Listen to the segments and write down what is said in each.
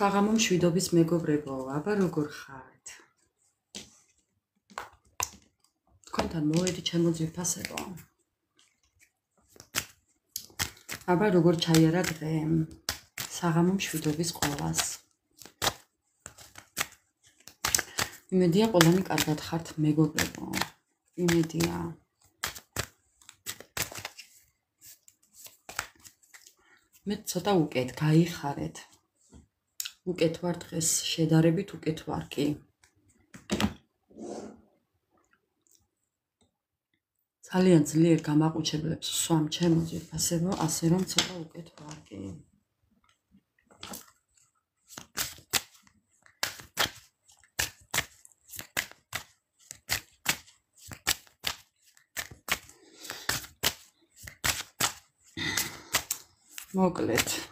საღამო მშვიდობის მეგობრებო, აბა როგორ ხართ? თქვენთან მოვედი ჩემო ძვირფასებო. აბა როგორ ჩაიარა დღე? საღამო მშვიდობის ყველას. იმედია ყველანი კარგად ხართ მეგობრებო. იმედია. მე ცოტა უკეთ გაიხარეთ. უკეთ ვარ დღეს, შედარებით უკეთ ვარ კი. ძალიან ძლიერ გამაყუჩებლებს ვსვამ ჩემო ძვირფასებო, ასე რომ ცოტა უკეთ ვარ კი. მოკლედ.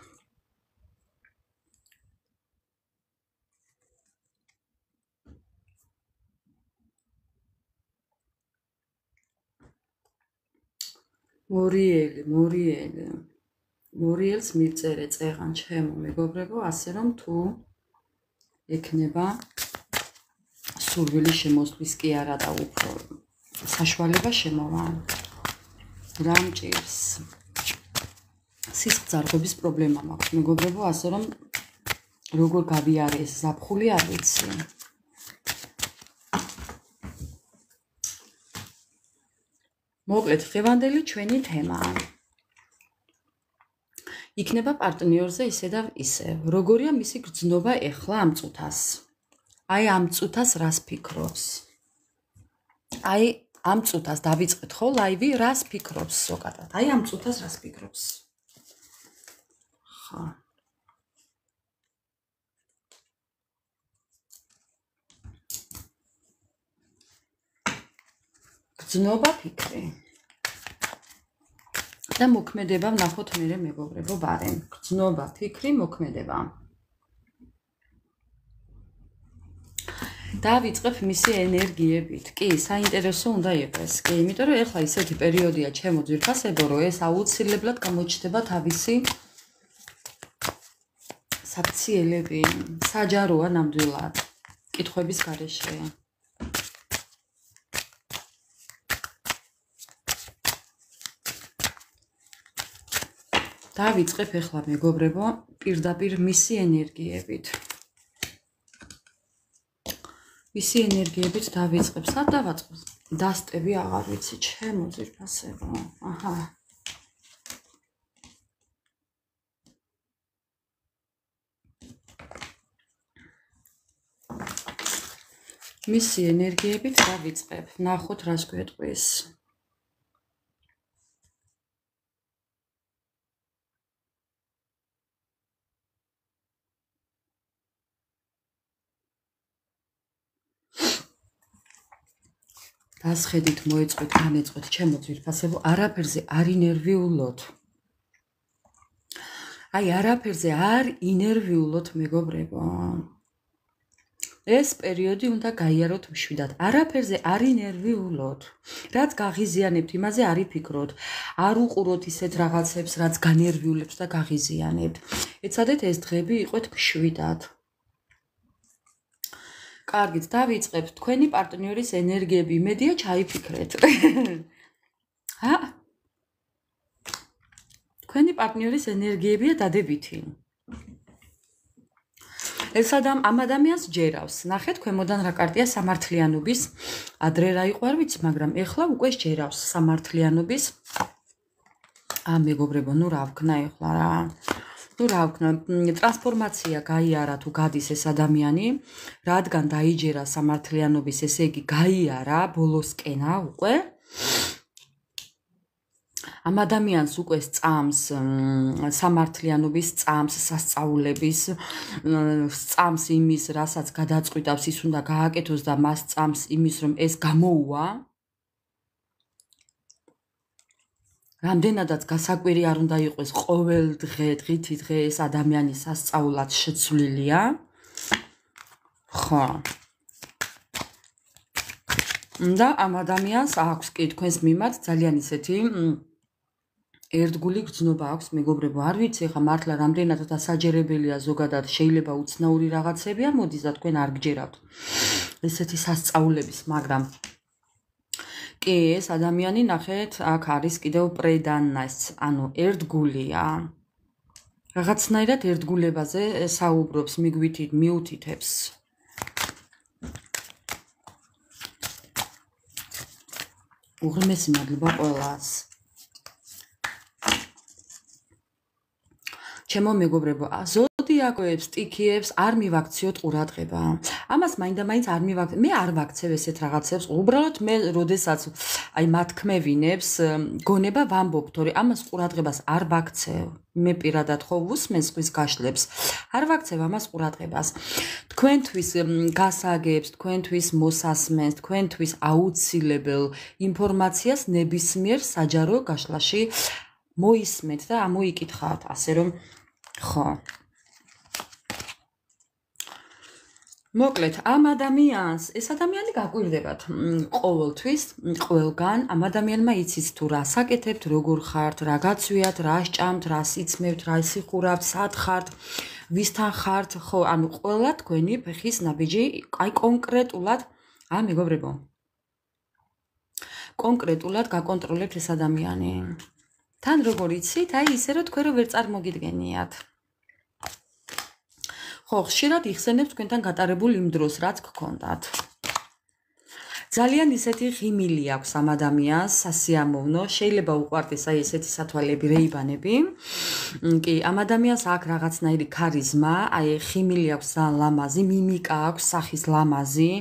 მორიელს მივწერე წეღან ჩემო მეგობრებო, ასე რომ თუ ექნება სურვილი შემოსვლის კი არა და უფრო საშუალება შემოვა. რა მჭირს? სისხლძარღვების პრობლემა მაქვს მეგობრებო, ასე რომ როგორ გავიარე ეს ზაფხული არ ვიცი. მოკლედ, დღევანდელი ჩვენი თემა იქნება პარტნიორზე ისე და ისე. როგორია მისი გრძნობა ეხლა ამ წუთას? აი ამ წუთას რას ფიქრობს? აი ამ წუთას დავიწყეთ ხო ლაივი, რას ფიქრობს ზოგადად? აი ამ წუთას რას ფიქრობს? ხა. გრძნობა ფიქრი. და მოქმედება ვნახოთ მერე მეგობრებო ბარემ. გრძნობა ფიქრი, მოქმედება. დავიწყებ მისი ენერგიებით. კი, საინტერესო უნდა იყოს. კი, იმიტომ რომ ეხლა ისეთი პერიოდია ჩემო ძვირფასებო, რომ ეს აუცილებლად გამოჩნდება თავისი საქციელები. საჯაროა ნამდვილად. კითხვების გარეშე. დავიწყებ ეხლა მეგობრებო პირდაპირ მისი ენერგიებით. მისი ენერგიებით დავიწყებ. სად დავაწყებ? დასტები აღარ ვიცი, ჩემო ძვირფასებო. აჰა. მისი ენერგიებით დავიწყებ. ნახოთ რას გვეტყვის. დასხედით, მოეწყვეთ, განეწყვეთ, ჩემო ძვირფასებო, არაფერზე არ ინერვიულოთ. აი, არაფერზე არ ინერვიულოთ, მეგობრებო. ეს პერიოდი უნდა გაიაროთ მშვიდად. არაფერზე არ ინერვიულოთ. რაც გაღიზიანებთ, იმაზე არ იფიქროთ. არ უყუროთ ისეთ რაღაცებს, რაც განერვიულებს და გაღიზიანებთ. ეცადეთ ეს დღები იყოთ მშვიდად. კარგით, დავიწყებთ თქვენი პარტნიორის ენერგიები. იმედია ჩაიფიქრეთ. ჰა? თქვენი პარტნიორის ენერგიებია დადებითი. ეს ამ ადამიანს ჯერავს. ნახეთ, ქვემოდან რა კარტია სამართლიანობის. ადრე რა იყო არ ვიცი, მაგრამ ეხლა უკვე ჯერავს სამართლიანობის. მეგობრებო, ნუ რა ვქნა ეხლა რა? ნუ რა ვქნა? ტრანსფორმაცია გაიარა თუ გადის ეს ადამიანი, რადგან დაიჯერა სამართლიანობის, ესე იგი გაიარა ბოლოსკენა უკვე. ამ ადამიანს უკვე სწამს სამართლიანობის სწამს სასწაულების სწამს იმის, რასაც გადაწყვიტავს ის უნდა გააკეთოს და მას სწამს იმის, რომ ეს გამოუვა. რამდენადაც გასაკვირი არ უნდა იყოს ყოველ დღე, დღითი დღე ეს ადამიანის სასწაულად შეცვლილია. ხო. და ამ ადამიანს აქვს კი თქვენს მიმართ ძალიან ისეთი ერთგული გრძნობა აქვს მეგობრებო, არ ვიცი ხა მართლა რამდენად დასაჯერებელია ზოგადად შეიძლება უცნაური რაღაცებია, მოდის და თქვენ არ გჯერავთ ესეთი სასწაულების, მაგრამ კი ეს ადამიანი ნახეთ, აქ არის კიდევ პრედანას, ანუ ერთგულია. რაღაცნაირად ერთგულებაზე საუბრობს, მიუთითებს. უღრმესი მადლობა ყველას. ჩემო მეგობრებო, ზოდიაკოებს, სტიქიებს არ მივაქციოთ ყურადღება. ამას მაინდა-მაინც არ მივაქცევ. მე არ ვაქცევ ესეთ რაღაცებს. უბრალოდ მე როდესაც აი მათ ქმევინებს, გონება ვამბობ, თორე ამას ყურადღებას არ ვაქცევ. მე პირადად ხო ვუსმენს ხვის გაშლებს. არ ვაქცევ ამას ყურადღებას. თქვენთვის გასაგებს, თქვენთვის მოსასმენს, თქვენთვის აუცილებელ ინფორმაციას ნებისმიერ საჯარო გაშლაში მოისმენთ და ამოიკითხავთ, ასე რომ ხო. მოკლედ, ამ ადამიანს, ეს ადამიანი გაკვირდებათ ყოველთვის, ყველგან, ამ ადამიანმა იცით თუ რა საკეთებთ, როგორ ხართ, რა გაცვიათ, რა სჭამთ, რა სიცმევთ, რა სიხურავთ, სად ხართ, ვისთან ხართ, ხო, ანუ ყველა თქვენი ფეხის ნაბიჯი, აი კონკრეტულად, მეგობრებო. კონკრეტულად გაკონტროლებთ ეს ადამიანი. თან როგორ იცით, აი ისე რომ თქვენ ვერ წარმოგიდგენიათ. ხო, ხშირად იხსენებს თქვენთან გატარებულ იმ დროს, რაც გქონდათ. ძალიან ისეთი ღიმილი აქვს ამ ადამიანს, სასიამოვნო, შეიძლება უყვარდეს აი ესეთი სათვალეები, რეიბანები. კი, ამ ადამიანს აქვს რაღაცნაირი ქარიზმა, აი ღიმილი აქვს ძალიან ლამაზი, მიმიკა აქვს სახის ლამაზი.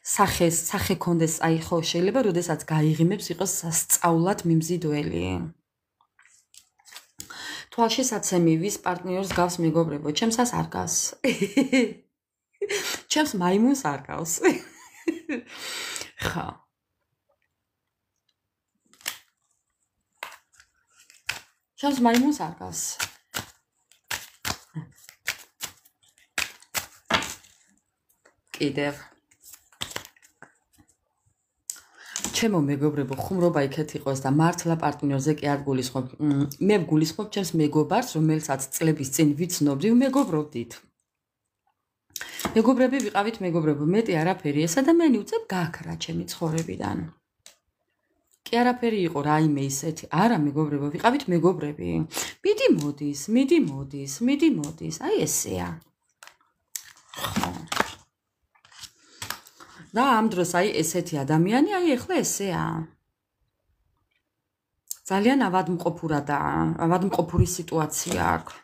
სახე კონდეს, აი ხო, შეიძლება როდესაც გაიღიმებს იყოს სასწაულად მიმზიდველი. თვალში საცემი ვის პარტნიორს გავს მეგობრებო, ჩემსას არ გავს. ჩემს მაიმუნს არ გავს. ხა. ჩემს მაიმუნს არ გავს. კიდევ. ჩემო მეგობრებო, ხუმრობა იქეთ იყოს და მართლა პარტნიორზე კი არ გულისხმობ. მე ვგულისხმობ ჩემს მეგობარს, რომელსაც წლების წინ ვიცნობდი, მეგობრობდით. მეგობრები ვიყავით მეგობრებო, მეტი არაფერი, ეს ადამიანი უცებ გაქრა ჩემი ცხოვრებიდან. კი არაფერი იყო რაიმე ისეთი. არა მეგობრებო, ვიყავით მეგობრები. მიდი მოდის, აი ესეა. ხო. და ამ დროს აი ესეთი ადამიანი, აი ეხლა ესეა. ძალიან ავადმყოფური სიტუაცია აქვს.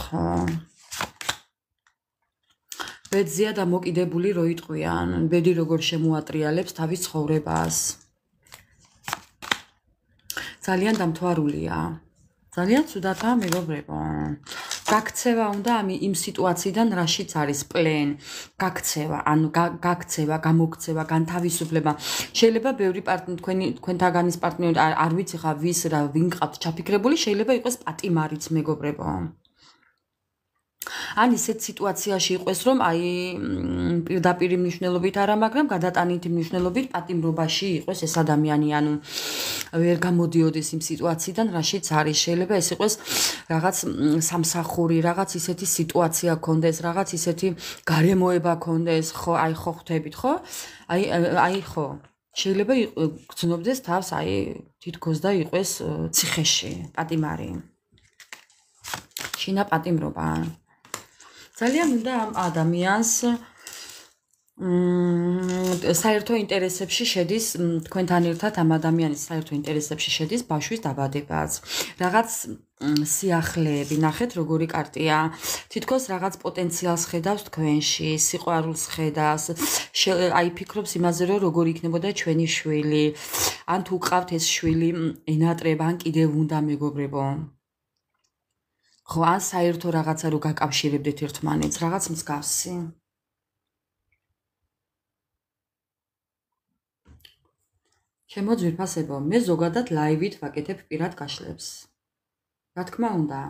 ხო. ბედზეა დამოკიდებული რო იტყვიან, ბედი როგორ შემოატრიალებს თავის ცხოვრებას. ძალიან დამთვარულია. ძალიან ცუდათაა მეგობრებო. გაქცევა უნდა იმ სიტუაციიდან, რაშიც არის პლენ, გაქცევა, ანუ გაქცევა, გამოქცევა, განთავისუფლება. შეიძლება ბევრი თქვენთაგანის პარტნიორი, არ ვიცი ხა ვის რა ვინ ყავთ ჩაფიქრებული, შეიძლება იყოს პატიმარიც მეგობრებო. ან ისეთ სიტუაციაში იყოს, რომ აი პირდაპირ მნიშვნელობით არა, მაგრამ გადატანითი მნიშვნელობით პატიმრობაში იყოს ეს ადამიანი, ანუ ვერ გამოდიოდეს იმ სიტუაციიდან, რაშიც არის. შეიძლება ეს იყოს რაღაც სამსახური, რაღაც ისეთი სიტუაცია ქონდეს, რაღაც ისეთი გარემოება ქონდეს, ხო, აი ხო ხვდებით, ხო? აი ხო. შეიძლება გრძნობდეს თავს, აი თითქოს და იყოს ციხეში, პატიმარი. შინა პატიმრობა. ძალიან უნდა ამ ადამიანს საერთო ინტერესებში შედის, თქვენთან ერთად ამ ადამიანის საერთო ინტერესებში შედის ბაშვის დაბადებაც. რაღაც სიახლეები, ნახეთ როგორი კარტია. თითქოს რაღაც პოტენციალს ხედავს თქვენში, სიყვარულს ხედავს. აი ფიქრობს იმაზე, რომ როგორ იქნებოდა ჩვენი შვილი. ან თუ ყავთ ეს შვილი, ენატრება, ან კიდევ უნდა მეგობრებო. ხო, ან საერთო რაღაცა რო გაკავშირებდეთ ერთმანეთს, რაღაც მსგავსი. ჩემო ძვირფასებო, მე ზოგადად ლაივით ვაკეთებ პირად გაშლებს. რა თქმა უნდა.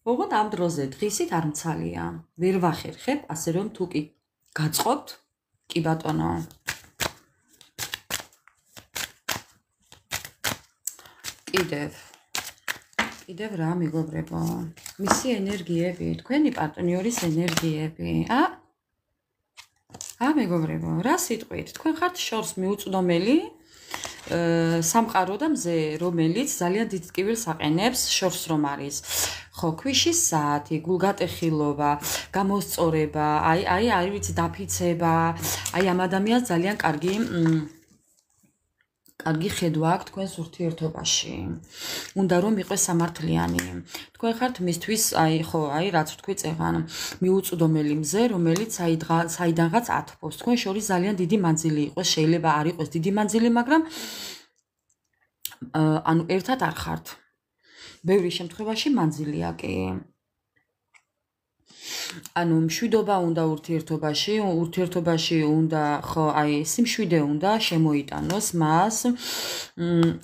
ოღონდ ამ დროზე დღისით არ მცალია. ვერ ვახერხებ, ასე რომ თუ კი გაწყობთ, კი ბატონო. კიდევ რა მეგობრებო, მისი ენერგიები, თქვენი პარტნიორის ენერგიები. მეგობრებო, რა სიტყვით, თქვენ ხართ შორს მიუწვდომელი სამყარო და მზე, რომელიც ძალიან დიდ ტკივილს აყენებს შორს რომ არის. ხო, ქვიშის საათი, გულგატეხილობა, გამოსწორება, არ ვიცი, დაფიცება, ამ ადამიანს ძალიან კარგი ხედვა აქვს თქვენს ურთიერთობაში. უნდა რომ იყოს სამართლიანი. თქვენ ხართ მისთვის, რაც ვთქვი წეღან, მიუწვდომელი მზე, რომელიც საიდანღაც ათბობს. თქვენ შორის ძალიან დიდი მანძილი იყოს, შეიძლება არ იყოს დიდი მანძილი, მაგრამ ანუ ერთად არ ხართ. ბევრი შემთხვევაში მანძილია კი. ანუ მშვიდობა უნდა ურთიერთობაში უნდა ხო სიმშვიდე უნდა შემოიტანოს მას,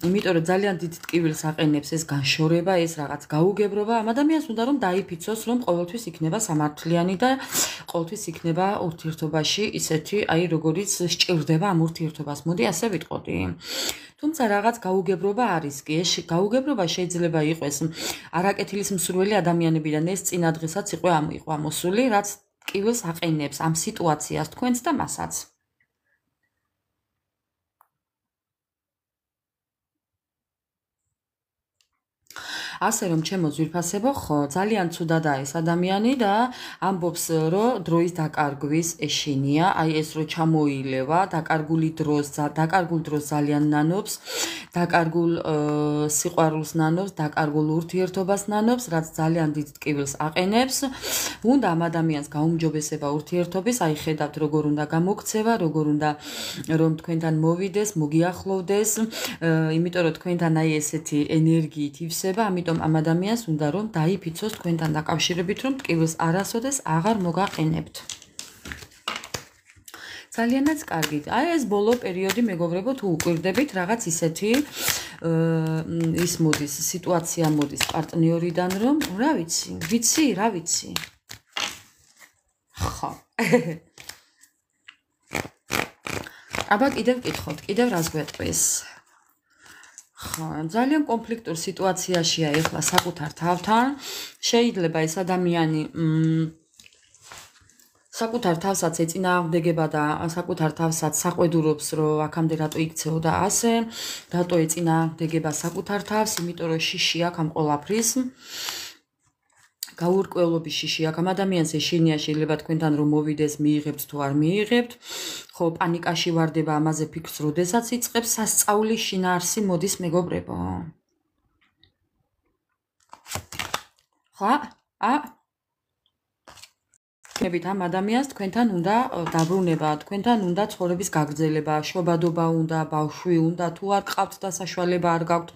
იმიტომ რომ ძალიან დიდ ტკივილს აყენებს ეს განშორება, ეს რაღაც გაუგებრობა. ამ ადამიანს უნდა რომ დაიფიცოს, რომ ყოველთვის იქნება სამართლიანი და ყოველთვის იქნება ურთიერთობაში ისეთი, როგორიც სჭირდება ამ ურთიერთობას. მოდი ასე ვიტყოდი. თუმცა რაღაც გაუგებრობა არის კი, ეს გაუგებრობა შეიძლება იყოს არაკეთილის მსურველი ადამიანებიდან, ეს წინა დღესაც იყო ამოსული, რაც ტკივილს აყენებს ამ სიტუაციას თქვენს და მასაც. ასე რომ ჩემო ძვირფასებო, ხო, ძალიან ცუდადაა ეს ადამიანი და ამბობს, რომ დროის დაკარგვის ეშინია, ეს რო ჩამოილევა, დაკარგულ დროს ძალიან ნანობს, დაკარგულ სიყვარულს ნანობს, დაკარგულ ურთიერთობას ნანობს, რაც ძალიან დიდ ტკივილს აყენებს. უნდა ამ ადამიანს გაუმჯობესება ურთიერთობის, ხედავთ როგორ უნდა გამოგქცევა, როგორ უნდა რომ თქვენთან მოვიდეს, მოგიახლოვდეს, იმიტომ რომ თქვენთან ესეთი ენერგიით ივსება, ამ ადამიანს უნდა რომ დაიფიცოს თქვენთან დაკავშირებით, რომ ტკივილს არასოდეს აღარ მოგაყენებთ. ძალიანაც კარგი. ეს ბოლო პერიოდი მეგობრებო, თუ უკვირდებით, რაღაც ისეთი ის მოდის, სიტუაცია მოდის პარტნიორიდან, რომ რა ვიცი. ხო. აბა კიდევ ვკითხოთ, კიდევ რას გვეტყვის? ხო, ძალიან კონფლიქტურ სიტუაციაშია ეხლა საკუთარ თავთან. შეიძლება ეს ადამიანი საკუთარ თავსაც ეწინააღმდეგება და საკუთარ თავსაც საყვედურობს, რომ აქამდე რატო იქცეო და ასე, რატო ეწინააღმდეგება საკუთარ თავს, იმიტომ რომ შიში აქვს ამ ყველაფრის. გაურკვევლობის შიში აქვს ამ ადამიანს, ეშინია, შეიძლება თქვენთან რომ მოვიდეს, მიიღებთ თუ არ მიიღებთ. ხო, პანიკაში ვარდება, ამაზე ფიქრს როდესაც იწყებს, სასწაულის შინაარსი მოდის მეგობრებო. ხო, ამ ადამიანს თქვენთან უნდა დაბრუნება, თქვენთან უნდა ცხოვრების გაგრძელება, შობადობა უნდა, ბავშვი უნდა, თუ არ გყავთ და საშუალება არ გაქვთ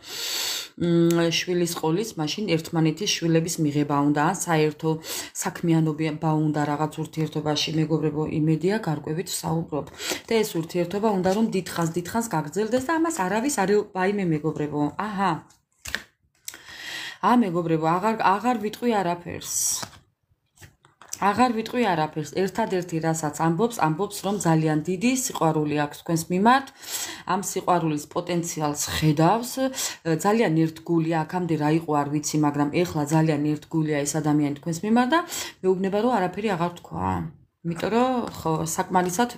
შვილის ყოლის, მაშინ ერთმანეთის შვილების მიღება უნდა, ან საერთო საქმიანობა უნდა რაღაც ურთიერთობაში, მეგობრებო, იმედია გარკვევით ვსაუბრობ. და ეს ურთიერთობა უნდა რომ დიდხანს გაგრძელდეს და ამას არავის არ ვაიმე მეგობრებო. მეგობრებო, აღარ ვიტყვი არაფერს. ერთადერთი რასაც ამბობს, რომ ძალიან დიდი სიყვარული აქვს თქვენს მიმართ, ამ სიყვარულის პოტენციალს ხედავს, ძალიან ერთგულია, აქამდე რა იყო არ ვიცი, მაგრამ ეხლა ძალიან ერთგულია ეს ადამიანი თქვენს მიმართ და მეუბნება რომ არაფერი აღარ თქვა. იმიტომ რომ ხო, საკმარისად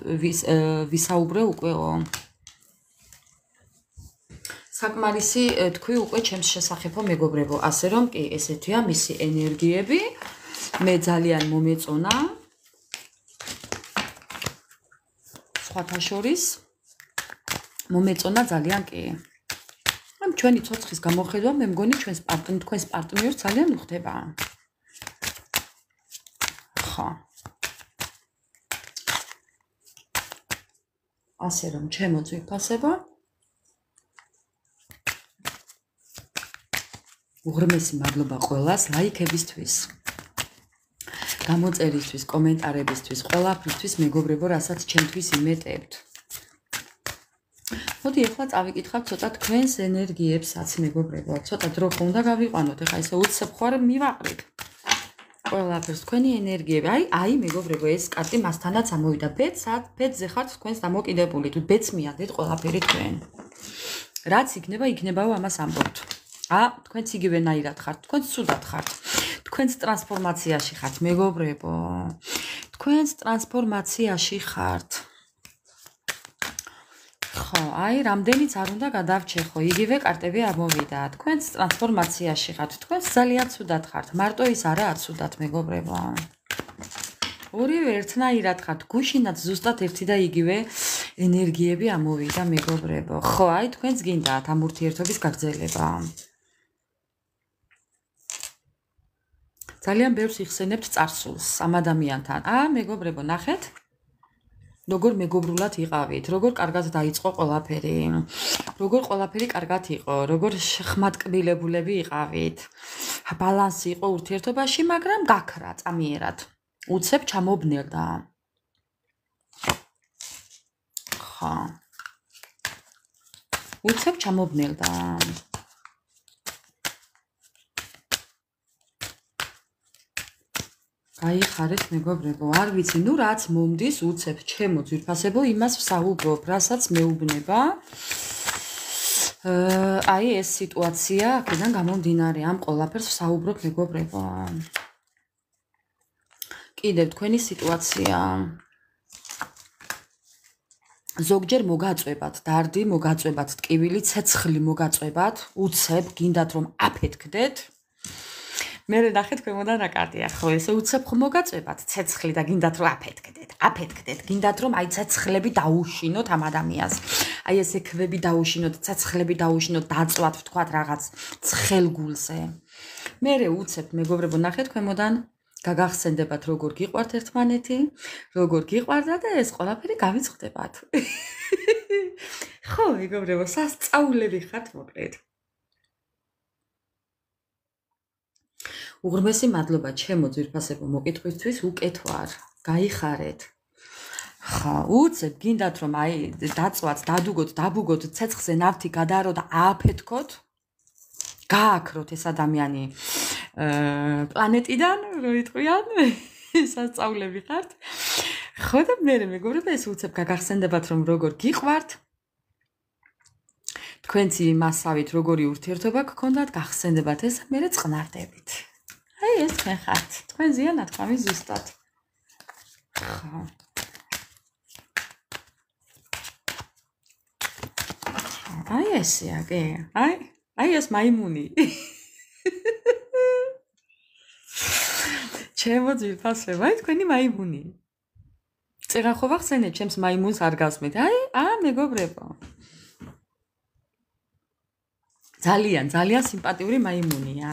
ვისაუბრე უკეო. საკმარისი თქვი უკვე ჩემს შესახებო მეგობრებო, ასე რომ კი ესეთია მისი ენერგიები. მე ძალიან მომეწონა სხვათა შორის ძალიან კი. ჩვენი ცოცხლის გამოხედვა მე მგონი თქვენს პარტნიორს ძალიან უხდება. ხო. ასე რომ ჩემო ძვირფასებო, უღრმესი მადლობა ყველას ლაიქებისთვის. გამოწერისთვის, კომენტარებისთვის, ყველაფრისთვის მეგობრებო, რასაც ჩემთვის იმეტებთ. მოდი ახლა წავიკითხავთ ცოტა თქვენს ენერგიებსაც მეგობრებო. ცოტა დრო ხო უნდა გავიყვანოთ, ახლა ესე უცებ ხوار მივაყრით. ყველაფერს თქვენი ენერგიები. მეგობრებო, ეს კარტი მასთანაც ამოვიდა. ბედზე ხართ თქვენს დამოკიდებული. თუ ბედს მიადეთ ყველაფერი თქვენ. რაც იქნებაო, ამას ამბობთ. თქვენც იგივენაირად ხართ, თქვენც ცუდად ხართ. თქვენც ტრანსფორმაციაში ხართ, მეგობრებო. თქვენც ტრანსფორმაციაში ხართ. ხო, რამდენიც არ უნდა გადავრჩეხო, იგივე კარტები ამოვიდა. თქვენც ტრანსფორმაციაში ხართ, თქვენც ძალიან ცუდად ხართ. მარტო ის არაა ცუდად, მეგობრებო. ორივე ერთნაირად ხართ, გუშინაც ზუსტად ერთი და იგივე ენერგიები ამოვიდა, მეგობრებო. ხო, თქვენც გინდათ ამ ურთიერთობის გაგრძელება. ძალიან ბევრს იხსენებთ წარსულს ამ ადამიანთან. მეგობრებო, ნახეთ. როგორ მეგობრულად იყავით, როგორ კარგად დაიწყო ყველაფერი. როგორ ყველაფერი კარგად იყო, როგორ ხმატკბილებულები იყავით. ბალანსი იყო ურთიერთობაში, მაგრამ გაქრა წამიერად. უცებ ჩამობნელდა. ხო. უცებ ჩამობნელდა. გაიხარეთ მეგობრებო, არ ვიცი, რაც მომდის უცებ ჩემო ძვირფასებო, იმას ვსაუბრობ, რასაც მეუბნება. ეს სიტუაცია, აქედან გამომდინარე, ამ ყველაფერს ვსაუბრობ მეგობრებო. კიდევ თქვენი სიტუაცია. ზოგჯერ მოგაწვებათ, დარდი მოგაწვებათ, ტკივილი, ცეცხლი მოგაწვებათ, უცებ გინდათ რომ აფეთქდეთ. მე ნახეთ ქვემოდან რა კარტია, ხო, ესე უცებ ხომ მოგაწვებათ ცეცხლი და გინდათ რომ აფეთქდეთ, გინდათ რომ ცეცხლები დაუშინოთ ამ ადამიანს. ესე ქვები დაუშინოთ, ცეცხლები დაუშინოთ, დაწვათ ვთქვათ რაღაც ცხელგულზე. მე უცებ მეგობრებო, ნახეთ ქვემოდან გაგახსენდებათ როგორ გიყვართ ერთმანეთი, როგორ გიყვარდა და ეს ყველაფერი გავიწყდებათ. ხო, მეგობრებო, სასწაულები ხართ მოკლედ. უღრმესი მადლობა ჩემო ძვირფასებო მოკითხვისთვის, უკეთ ვარ, გაიხარეთ. ხა, უცებ გინდათ რომ დაწვათ, დადუგოთ, დაბუგოთ, ცეცხლზე ნავთი გადაარო და ააფეთქოთ. გააქროთ ეს ადამიანი პლანეტიდან, რო იტყვიან, სასწაულები ხართ. ხო და მე მეგობრებო, ეს უცებ გაგახსენდებათ რომ როგორ გიყვართ. თქვენცი მასავით როგორი ურთიერთობა გქონდათ, გახსენდებათ ეს, მე წყნარდებით. ეს თქვენ ხართ, თქვენ ზიანად თქვი ზუსტად. ხო. ესეა, კი. ეს მაიმუნი. ჩემო ძვირფასებო, თქვენი მაიმუნი. წერან ხო ვახსენეთ, ჩემს მაიმუნს არ გასმით. მეგობრებო. ძალიან სიმპათიური მაიმუნია.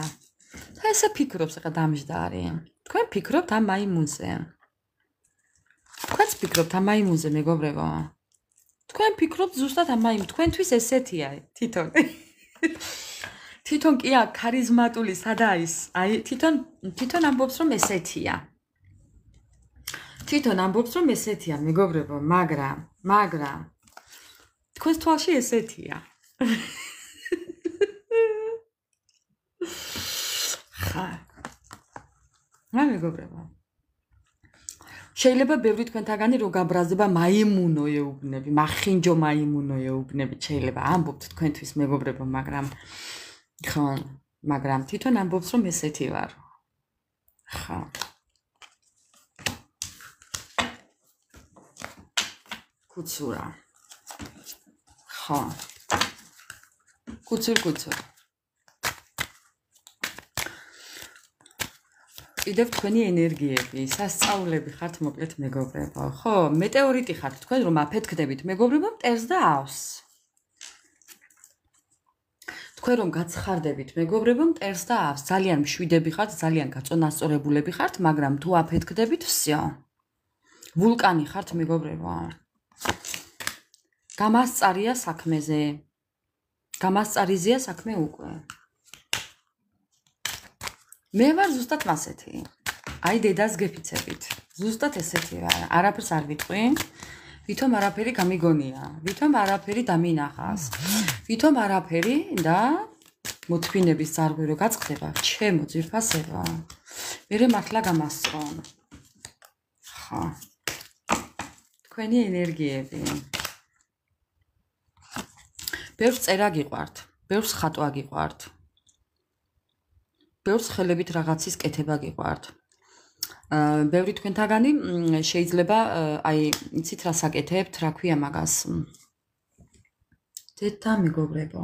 ესე ფიქრობს ახლა დამჯდარი. თქვენ ფიქრობთ ამ მაიმუნზე. თქვენც ფიქრობთ ამ მაიმუნზე, მეგობრებო. თქვენ ფიქრობთ ზუსტად ამ მაიმუნზე. თქვენთვის ესეთია თვითონ. თვითონ კი აქ ქარიზმატული სადა ის? თვითონ ამბობს რომ ესეთია. თვითონ ამბობს რომ ესეთია, მეგობრებო, მაგრამ თქვენს თვალში ესეთია. მეგობრებო. შეიძლება ბევრი თქვენთაგანი რო გაბრაზდება მაიმუნო ეუბნები, მახინჯო მაიმუნო ეუბნები, შეიძლება ამბობთ თქვენთვის მეგობრებო, მაგრამ თვითონ ამბობს რომ ესეთი ვარ. ხო. კუცურა. ხო. კუცურ. კიდევ თქვენი ენერგიები, სასწაულები ხართ მოკლედ მეგობრებო. ხო, მეტეორიტი ხართ თქვენ რომ აფეთქდებით მეგობრებო, მტერს და ავს. თქვენ რომ გაცხარდებით მეგობრებო, მტერს და ავს. ძალიან მშვიდები ხართ, ძალიან გაწონასწორებულები ხართ, მაგრამ თუ აფეთქდებით, всё. ვულკანი ხართ მეგობრებო. გამასწარია საქმეზე. გამასწარიზეა საქმე უკვე. მე ვარ ზუსტად მასეთი. დედას გეფიცებით. ზუსტად ესეთი ვარ. არაფერს არ ვიტყვი. ვითომ არაფერი გამიგონია. ვითომ არაფერი დამინახავს. ვითომ არაფერი და მოთმინების ზარღვი რო გაწყდება, ჩემო ძვირფასებო. მე მართლა გამასწრონ. ხო. თქვენი ენერგიები. ბევრს წერა გიყვართ. ბევრს ხატვა გიყვართ. ბევრს ხელებით რაღაცის კეთება გიყვართ. ბევრი თქვენთაგანი შეიძლება აი იცით რა საკეთებთ, რა ქვია მაგას. დედა მეგობრებო.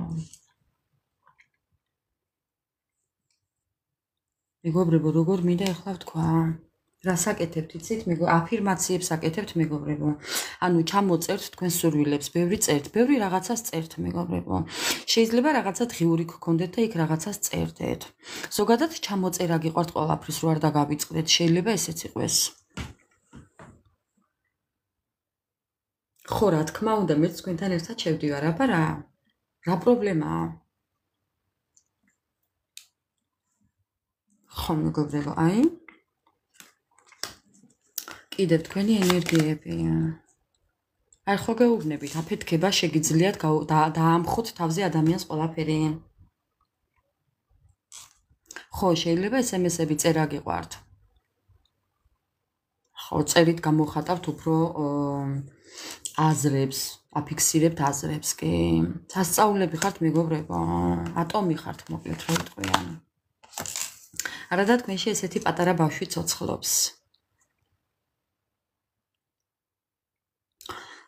მეგობრებო, როგორ მინდა ახლა ვთქვა? რა საკეთებთ, იცით? აფირმაციებს აკეთებთ, მეგობრებო. ანუ ჩამოწერთ თქვენ სურვილებს, ბევრი წერთ, ბევრი რაღაცას წერთ, მეგობრებო. შეიძლება რაღაცა დღიური გქონდეთ და იქ რაღაცას წერდეთ. ზოგადად ჩამოწერა გიყვართ ყველაფრის, რო არ დაგავიწყდეთ, შეიძლება ესეც იყოს. ხო, რა თქმა უნდა, მეც თქვენთან ერთად შევდივარ, აბა რა? რა პრობლემაა? ხო, მეგობრებო, აი კიდევ თქვენი ენერგიები. აი ხო გეუბნებით, აფეთქება შეგიძლიათ დაამხოთ თავზე ადამიანს ყველაფერი. ხო, შეიძლება SMS-ები წერა გიყვართ. ხო, წერით გამოხატავთ უფრო აზრებს, აფიქსირებთ აზრებს, კი. სასწაულები ხართ, მეგობრებო, ატომი ხართ, მოკლედ რა ვიტყვიან. არადა თქვენში ესეთი პატარა ბავშვი ცოცხლობს.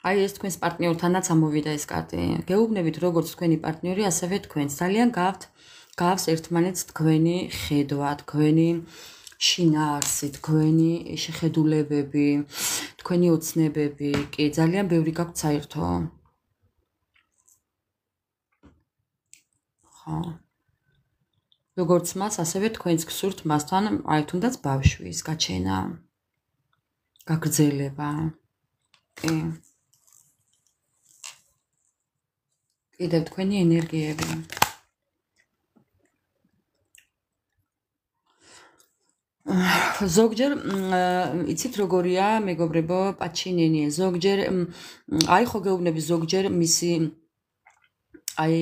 აი ეს თქვენს პარტნიორთანაც ამოვიდა ეს კარტი. გეუბნებით როგორც თქვენი პარტნიორი, ასევე თქვენს. ძალიან გავს ერთმანეთს თქვენი ხედვა, თქვენი შინაარსი, თქვენი შეხედულებები, თქვენი ოცნებები, კი, ძალიან ბევრი გაქვთ საერთო. ხო. როგორც მას, ასევე თქვენს გსურთ მასთან, აი თუნდაც ბავშვის გაჩენა, გაგრძელება. კი. კიდევ თქვენი ენერგიები. ზოგჯერ იცით როგორია, მეგობრებო, პაჩინინი, ზოგჯერ აი ხო გეუბნები, ზოგჯერ მისი აი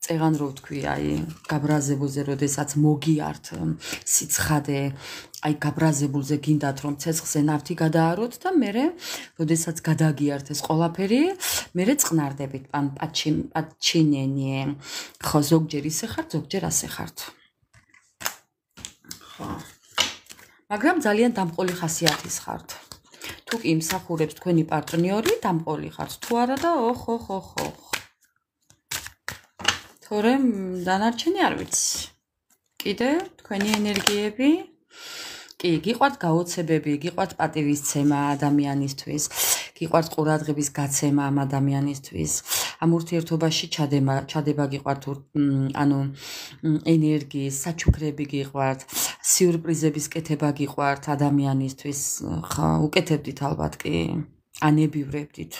წეღან რო ვთქვი, აი გაბრაზებულზე, როდესაც მოგიართ სიცხადე, აი გაბრაზებულზე გინდათ რომ ცეცხლზე ნავთი გადააროთ და მერე, როდესაც გადაგიართ ეს ყველაფერი, მერე წყნარდებით პაჩინინი. ხო, ზოგჯერ ისე ხართ, ზოგჯერ ასე ხართ. ხო. მაგრამ ძალიან დამყოლი ხასიათის ხართ. თუ კი იმსახურებს თქვენი პარტნიორი, დამყოლი ხართ. თუ არა და ხო. თორემ დანარჩენი არ ვიცი. კიდე თქვენი ენერგიები. კი, გიყვართ გაოცებები, გიყვართ პატივისცემა ადამიანისთვის, გიყვართ ყურადღების გაცემა ამ ადამიანისთვის. ამ ურთიერთობაში ჩადება გიყვართ, ანუ ენერგიის, საჩუქრები გიყვართ, სიურპრიზების კეთება გიყვართ ადამიანისთვის. ხო, უკეთებდით ალბათ კი, ანებივრებდით.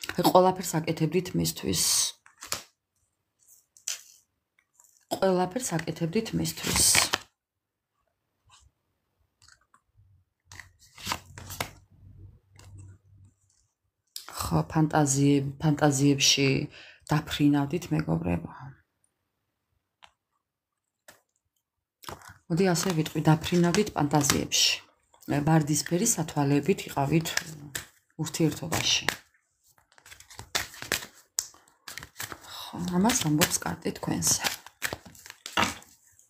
ყველაფერს აკეთებდით მისთვის. ყველაფერს აკეთებდით მისთვის. ხო, ფანტაზიებში დაფრინავდით, მეგობრებო. მოდი ასე ვიტყვი, დაფრინავდით ფანტაზიებში. ვარდისფერი სათვალეებით იყავით ურთიერთობაში. ხო, ამას ამბობს კარტი თქვენზე.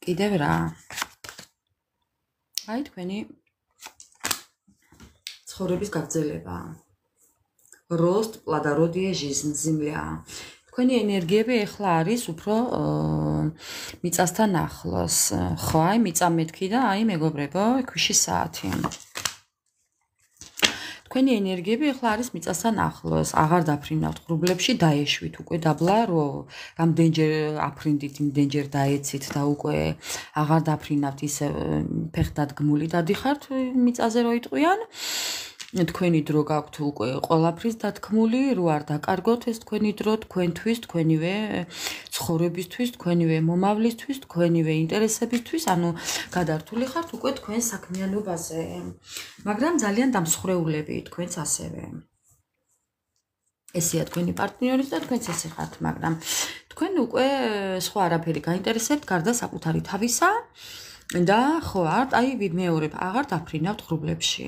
კიდევ რა? აი თქვენი ცხოვრების გაგრძელება. Рост, плодородие, жизнь, земля. თქვენი ენერგიები ახლა არის უფრო მიწასთან ახლოს. ხო, აი მიწა მეთქი და აი მეგობრებო, ქვიში საათი. თქვენი ენერგიები ახლა არის მიწასთან ახლოს. აღარ დაფრინავთ ღრუბლებში, დაეშვით უკვე დაბლა, რომ რამდენჯერ აფრინდით, იმდენჯერ დაეცით და უკვე აღარ დაფრინავთ ისე ფეხდადგმული დადიხართ მიწაზე რო იტყვიან. თქვენი დრო გაქვთ უკვე ყველაფრის დათქმული, რო არ დაკარგოთ ეს თქვენი დრო თქვენთვის, თქვენივე ცხოვრებისთვის, თქვენივე მომავლისთვის, თქვენივე ინტერესებისთვის, ანუ გადართული ხართ უკვე თქვენ საქმიანობაზე. მაგრამ ძალიან დამსხვრეულები თქვენც ასევე. ესეა თქვენი პარტნიორის და თქვენც ესე ხართ, მაგრამ თქვენ უკვე სხვა არაფერი გაინტერესებთ გარდა საკუთარი თავისა და ხო, აი ვიმეორებ, აღარ დაფრინავთ ღრუბლებში.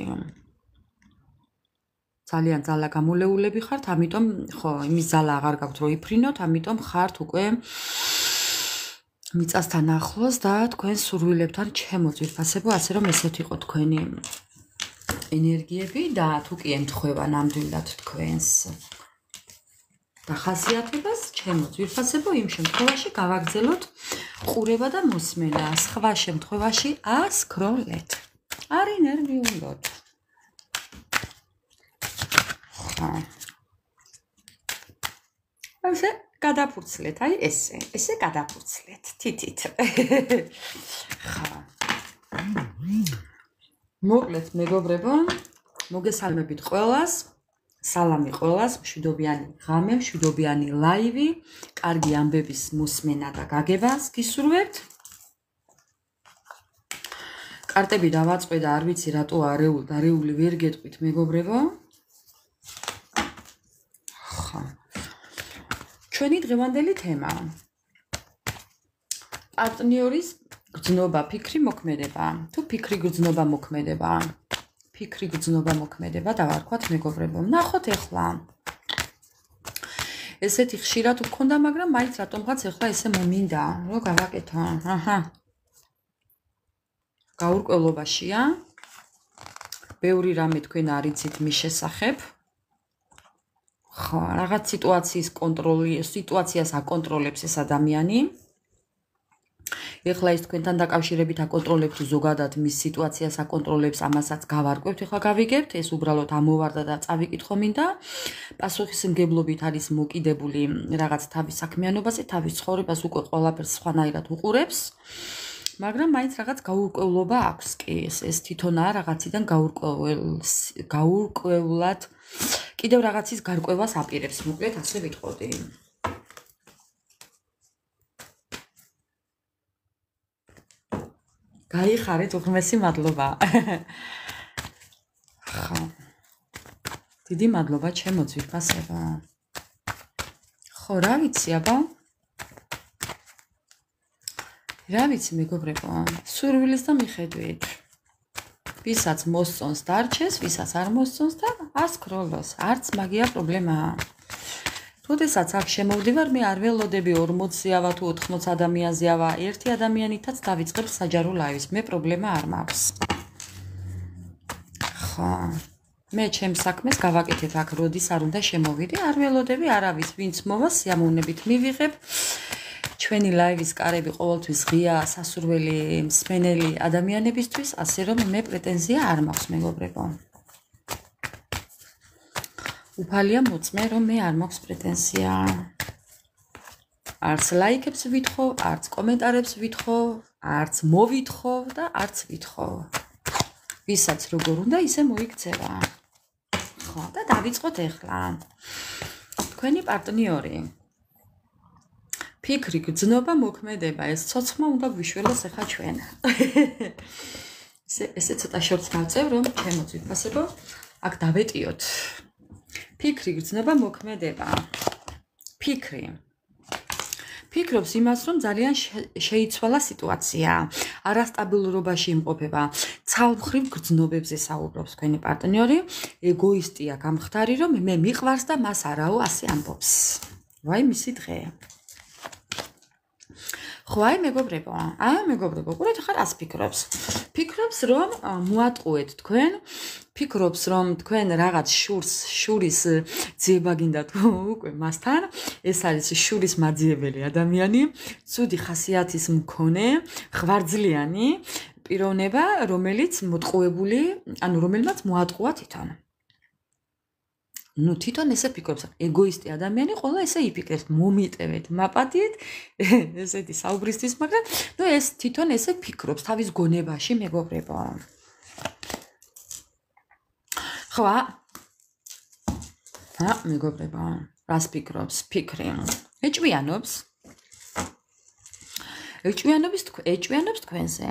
ძალიან ძალა გამოლეულები ხართ, ამიტომ ხო, იმის ძალა აღარ გაქვთ, რომ იფრინოთ, ამიტომ ხართ უკვე მიწასთან ახლოს და თქვენ სურვილებთან ჩემო ძვირფასებო, ასე რომ ესეთ იყო თქვენი ენერგიები და თუ კი ემთხვევა ნამდვილად თქვენს დახასიათებას, ჩემო ძვირფასებო, იმ შემთხვევაში გავაგრძელოთ ყურება და მოსმენა, სხვა შემთხვევაში ასქროლეთ. არ ინერვიულოთ. ასე გადაფურცლეთ, აი ესე გადაფურცლეთ, თითით. ხა. მოკლედ მეგობრებო, მოგესალმებით ყველას. სალამი ყველას, მშვიდობიანი ღამე, მშვიდობიანი ლაივი, კარგი ამბების მოსმენა და გაგებას გისურვებთ. კარტები დავაწყვე და არ ვიცი რატო არეული ვერ გეტყვით მეგობრებო. ხა. ჩვენი დღევანდელი თემა. პარტნიორის გრძნობა, ფიქრი მოქმედება. თუ ფიქრი გრძნობა მოქმედება. ფიქრი გრძნობა მოქმედება და ვარქვათ მეგობრებო. ნახოთ ახლა. ესეთი ხშირად ვქონდა, მაგრამ მაინც რატომღაც ახლა ესე მომინდა, რომ გავაკეთო. აჰა. გაურკვევლობაშია. ბევრი რამე თქვენ არ იცით მის შესახებ. ხო, რაღაც სიტუაციას აკონტროლებს ეს ადამიანი. ეხლა ის თქვენთან დაკავშირებით აკონტროლებს თუ ზოგადად მის სიტუაციას აკონტროლებს, ამასაც გავარკვევთ, ეხლა გავიგებთ, ეს უბრალოდ ამოვარდა და წავიკითხო მინდა. პასუხისმგებლობით არის მოკიდებული რაღაც თავის საქმიანობაზე, თავის ცხოვრებას უკვე ყველაფერს სხვანაირად უყურებს. მაგრამ მაინც რაღაც გაურკვევლობა აქვს კი, ეს თვითონაა რაღაციდან გაურკვევლად კიდევ რაღაცის გარკვევას აპირებს, მოკლედ ასე ვიტყოდი. გაიხარეთ, უღმესი მადლობა. ხო. დიდი მადლობა ჩემო ძვირფასებო. ხო, რა ვიცი, აბა? რა ვიცი, მეგობრებო, სურვილის და მიხედვით. ვისაც მოსწონს დარჩეს, ვისაც არ მოსწონს და ასქროლოს, არც მაგია პრობლემაა. როდესაც აქ შემოვდივარ, მე არ ველოდები 40-ზე ავა თუ 80 ადამიანზე ავა, ერთი ადამიანითაც დავიწყებ საჯარო ლაივს, მე პრობლემა არ მაქვს. ხო. მე ჩემს საქმეს გავაკეთებ აქ, როდის არ უნდა შემოვიდე, არ ველოდები არავის, ვინც მოვა, სიამოვნებით მივიღებ. ჩვენი ლაივის კარები ყოველთვის ღია, სასურველი, მსმენელი ადამიანებისთვის, ასე რომ მე პრეტენზია არ მაქვს, მეგობრებო. უფალია მოწმე, რომ მე არ მაქვს პრეტენზია. არც ლაიქებს ვითხოვ, არც კომენტარებს ვითხოვ, არც მოვითხოვ და არც ვითხოვ. ვისაც როგორ უნდა, ისე მოიქცევა. ხო, და დავიწყოთ ახლა. თქვენი პარტნიორი. ფიქრი გრძნობა მოქმედება, ეს ცოცხმა უნდა გვიშველოს ახლა ჩვენ. ესე ცოტა შორტს გავწევ, რომ ჩემო ძვირფასებო, აქ დავეტიოთ. ფიქრი გრძნობა მოქმედება. ფიქრი. ფიქრობს იმას, რომ ძალიან შეიცვალა სიტუაცია, არასტაბილურობაში იმყოფება, ცალმხრივ გრძნობებზე საუბრობს თქვენი პარტნიორი, ეგოისტია გამხდარი, რომ მე მიყვარს და მას არაო ასე ამბობს. ვაი, მისი დღე. ხო, აი მეგობრებო, ყურეთ ახლა რას ფიქრობს. ფიქრობს, რომ მოატყუეთ თქვენ, ფიქრობს, რომ თქვენ რაღაც შურის ძიება გინდათ უკვე მასთან, ეს არის შურის მაძიებელი ადამიანი, ცუდი ხასიათის მქონე, ღვიძლიანი პიროვნება, რომელიც მოტყუებული, ანუ რომელმაც მოატყუა თვითონ. თვითონ ესე ფიქრობს, ეგოისტი ადამიანი ყველა ესე იფიქრებს, მომიტევეთ, მაპატიეთ, ესეთი საუბრისთვის, მაგრამ ეს თვითონ ესე ფიქრობს თავის გონებაში, მეგობრებო. ხო, მეგობრებო, რას ფიქრობს? ფიქრი. ეჭვიანობს თქვენზე.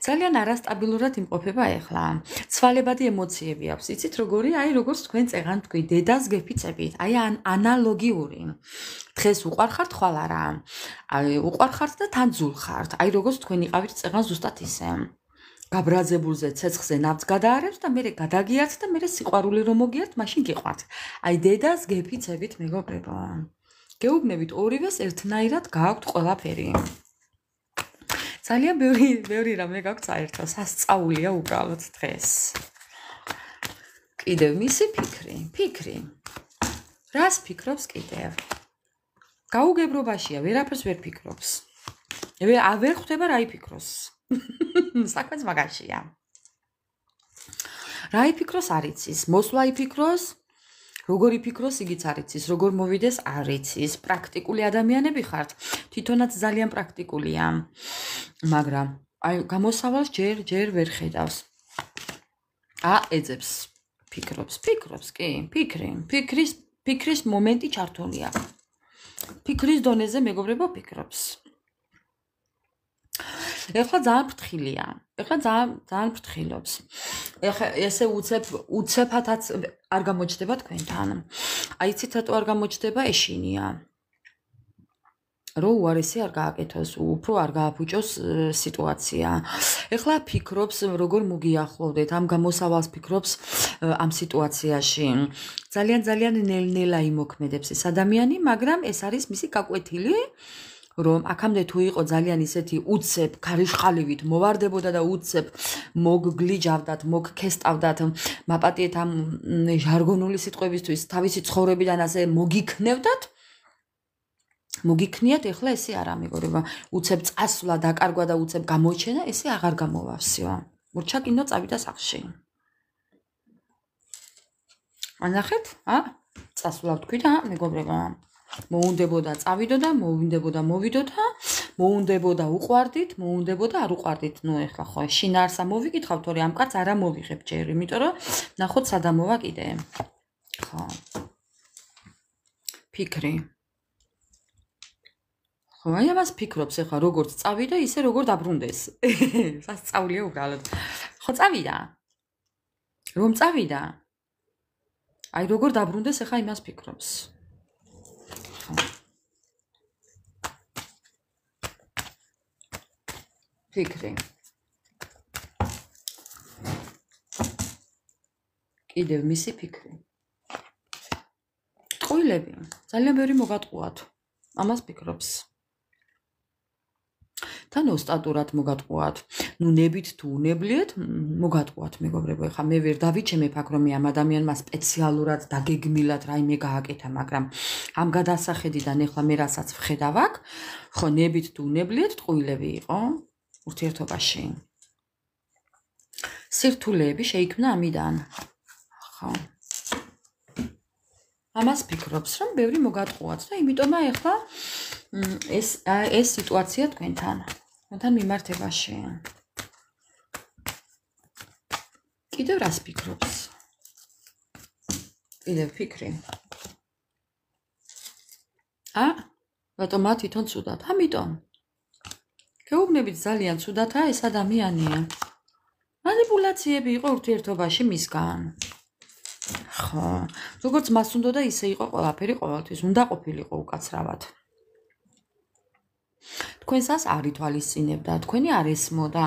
ძალიან არასტაბილურად იმყოფება ახლა. ცვალებადი ემოციები აქვს. იცით როგორი? აი როგორც თქვენ წეღან თქვი, დედას გეფიცებით. აი ანალოგიური. დღეს უყვარ ხართ, ხვალ არა. აი უყვარ ხართ და თან ძულ ხართ. აი როგორც თქვენ იყავით წეღან ზუსტად ისე. გაბრაზებულზე ცეცხლზე ნავთს გადაარევს და მერე გადაგიართ და მერე სიყვარული რომ მოგიართ, მაშინ გიყვართ. აი დედას გეფიცებით, მეგობრებო. გეუბნებით ორივეს ერთნაირად გააქვთ ყველაფერი. ძალიან ბევრი რამე გაქვს საერთო, სასწაულია უბრალოდ დღეს. კიდევ მისი ფიქრი. რას ფიქრობს კიდევ? გაუგებრობაშია, ვერაფერს ვერ ფიქრობს. ვერ ხვდება რა იფიქროს. საქმეც მაგაშია. რა იფიქროს არ იცის, მოსვლა იფიქროს, როგორ იფიქროს igიც არ იცის, როგორ მოვიდეს არ იცის. პრაქტიკული ადამიანები ხართ, თვითონაც ძალიან პრაქტიკულია. მაგრამ აი გამოსავალს ჯერ ვერ ხედავს. ეძებს ფიქრობს, კი, ფიქრის მომენტი ჩართულია. ფიქრის დონეზე მეგობრებო ფიქრობს. ეხლა ძალიან ფრთხილია. ძალიან ფრთხილობს. ეხლა ესე უცებათაც არ გამოჩდება თქვენთან. აი იცით რატო არ გამოჩდება? ეშინია. რო უარესი არ გააკეთოს, უფრო არ გააფუჭოს სიტუაცია. ეხლა ფიქრობს, როგორ მოგიახლოვდეთ, ამ გამოსავალს ფიქრობს ამ სიტუაციაში. ძალიან ნელ-ნელა იმოქმედებს ეს ადამიანი, მაგრამ ეს არის მისი გაკვეთილი, რომ აქამდე თუ იყო ძალიან ისეთი უცებ ქარიშხალივით მოვარდებოდა და უცებ მოგგლიჯავდათ, მოგქესტავდათ, მაპატიეთ ამ ჟარგონული სიტყვებისთვის თავისი ცხოვრებიდან ასე მოგიქნიათ, ეხლა ესე არა მეგობრებო. უცებ წასვლა, დაკარგვა და უცებ გამოჩენა, ესე აღარ გამოვა всё. მურჩა კინო წავიდა სახლში. ანახეთ? წასვლა ვთქვი და მეგობრებო. მოუნდებოდა წავიდოდა, მოუნდებოდა მოვიდოდა, მოუნდებოდა უყვარდით, მოუნდებოდა არ უყვარდით. ნუ ეხლა ხო შინაარსა მოვიკითხავთ, თორე ამ კაცს არა მოვიღებ ჯერ, იმიტომ რომ ნახოთ სადამოვა კიდე. ხო. ფიქრი. ხო, აი ამას ფიქრობს ეხლა როგორც წავიდა, ისე როგორ დაბრუნდეს. სასწაულია უბრალოდ. ხო წავიდა. რომ წავიდა. აი როგორ დაბრუნდეს ეხლა იმას ფიქრობს. ფიქრი. კიდევ მისი ფიქრი. ტყუილები, ძალიან ბევრი მოგატყუათ. ამას ფიქრობს. თან ოსტატურად მოგატყუათ. ნუ ნებით თუ უნებლიეთ, მოგატყუათ მეგობრებო. ეხლა მე ვერ დავიჩემებ აქ რომ ამ ადამიანმა სპეციალურად დაგეგმილად რაიმე გააკეთა, მაგრამ ამ გადასახედიდან ეხლა მე რასაც ვხედავ აქ, ხო ნებით თუ უნებლიეთ, ტყუილები იყო ურთიერთობაში. სირთულეები შეიქმნა ამიდან. ხო. ამას ფიქრობს, რომ ბევრი მოგატყუათ და იმიტომა ეხლა ეს სიტუაცია თქვენთან მიმართებაში. კიდევ რას ფიქრობს? კიდევ ფიქრი. რატომა თვითონ ცუდად? ამიტომ. გეუბნებით ძალიან ცუდათაა ეს ადამიანია. манипуляციები იყო ურთიერთობაში მისგან. ხო, როგორც მას უნდა ისე იყო ყველაფერი ყოველთვის, უნდა ყოფილიყო უკაცრავად. თქვენსას არ ითვალისწინებდა, თქვენი არ ესმოდა.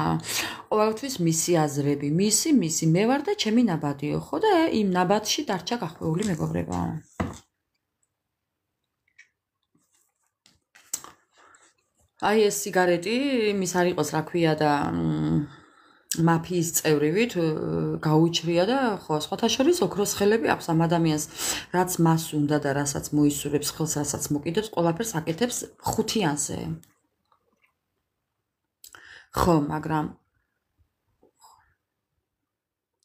ყოველთვის მისი აზრები, მისი მე ვარ და ჩემი ნაბადიო, ხო და იმ ნაბადში დარჩა გახვეული მეგობრებო. აი ეს სიგარეტი მის არ იყოს რა ქვია და მაფიის წევრივით გაუჩრია და ხო სხვათა შორის ოქროს ხელები აქვს ამ ადამიანს, რაც მას უნდა და რასაც მოისურვებს ხელს, რასაც მოკიდებს, ყველაფერს აკეთებს ხუთიანზე. ხო, მაგრამ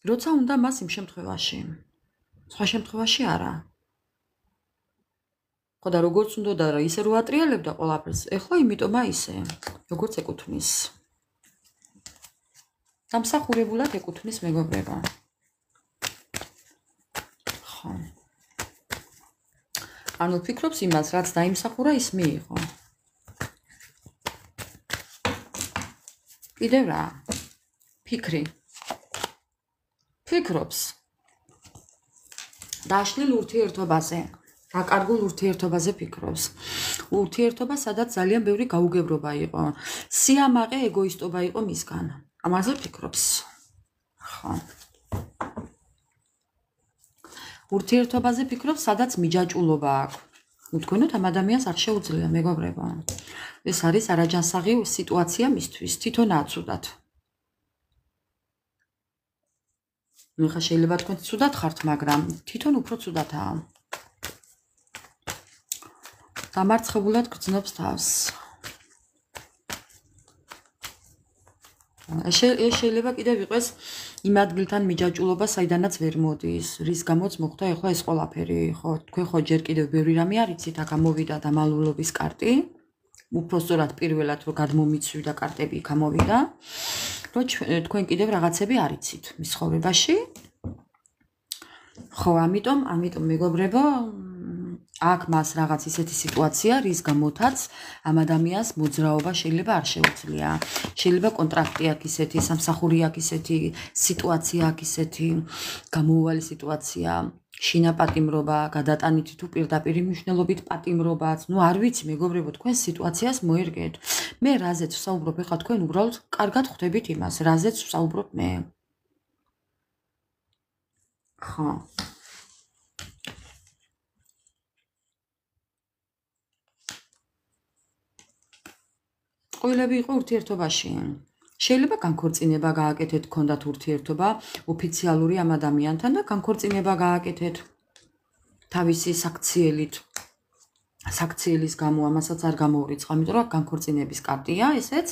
როცა უნდა მას იმ შემთხვევაში, სხვა შემთხვევაში არა. ხო და როგორც უნდა და ისე რო ატრიალებდა ყველაფერს, ეხლა იმიტომა ისე, როგორც ეკუთვნის. დამსახურებულად ეკუთვნის მეგობრებო. ხო. ანუ ფიქრობს იმას, რაც დაიმსახურა, ის მიიღო. კიდევ რა? ფიქრი. ფიქრობს. დაშლილ ურთიერთობაზე, დაკარგულ ურთიერთობაზე ფიქრობს. ურთიერთობა, სადაც ძალიან ბევრი გაუგებრობა იყო. სიამაყე, ეგოისტობა იყო მისგან. ამაზე ფიქრობს. ხო. ურთიერთობაზე ფიქრობს, სადაც მიჯაჭულობა აქვს. თქვენოთ ამ ადამიანს არ შეუძლია მეგობრებო. ეს არის არაჯანსაღი სიტუაცია მისთვის, თვითონ აცუდათ. ნუ ხა შეიძლება თქვენ ცუდად ხართ, მაგრამ თვითონ უფრო ცუდათაა. დამარცხებულად გრძნობს თავს. ეს შეიძლება კიდევ იყოს იმ ადგილთან მიჯაჭულობა, საიდანაც ვერ მოდის, რის გამოც მოხდა ეხლა ეს ყველაფერი, ხო, თქვენ ხო ჯერ კიდევ ბევრი რამე არიცით, აქ ამოვიდა დამალულობის კარტი, უпростоრად პირველად რომ გადმომიცვიდა კარტები იქ ამოვიდა, რომ თქვენ კიდევ რაღაცები არიცით მის ცხოვრებაში. ხო, ამიტომ მეგობრებო, აქ მას რაღაც ისეთი სიტუაცია, რის გამოთაც ამ ადამიანს მოძრაობა შეიძლება არ შეუძლია. შეიძლება კონტრაქტი აქ ისეთი, სამსახური აქ ისეთი, სიტუაცია აქ ისეთი, გამოუვალი სიტუაცია, შინაპატიმრობა, გადატანითი თუ პირდაპირი მნიშვნელობით პატიმრობაც. ნუ არ ვიცი მეგობრებო, თქვენ სიტუაციას მოერგეთ. მე რაზეც ვსაუბრობ, ეხლა თქვენ უბრალოდ კარგად ხვდებით იმას, რაზეც ვსაუბრობ მე. ხო. ყველები იყო ურთიერთობაში. შეიძლება განქორწინება გააკეთეთ, გქონდათ ურთიერთობა ოფიციალური ამ ადამიანთან და განქორწინება გააკეთეთ თავისი საქციელის გამო, ამასაც არ გამოურიცხა, იმიტომ რომ განქორწინების კარტია ესეც.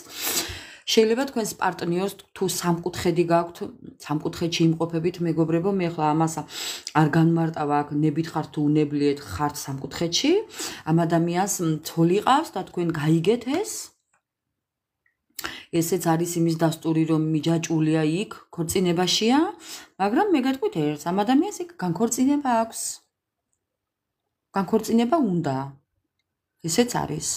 შეიძლება თქვენს პარტნიორს თუ სამკუთხედი გაქვთ, სამკუთხედში იმყოფებით მეგობრებო, მე ახლა ამას არ განმარტავა, აქ ნებით ხართ თუ უნებლიეთ ხართ სამკუთხედში, ამ ადამიანს ცოლი ყავს და თქვენ გაიგეთ ეს. ესეც არის იმის დასტური, რომ მიჯაჭულია იქ, ქორწინებაშია, მაგრამ მე გეტყვით ერთს, ამ ადამიანს იქ განქორწინება აქვს. განქორწინება უნდა. ესეც არის.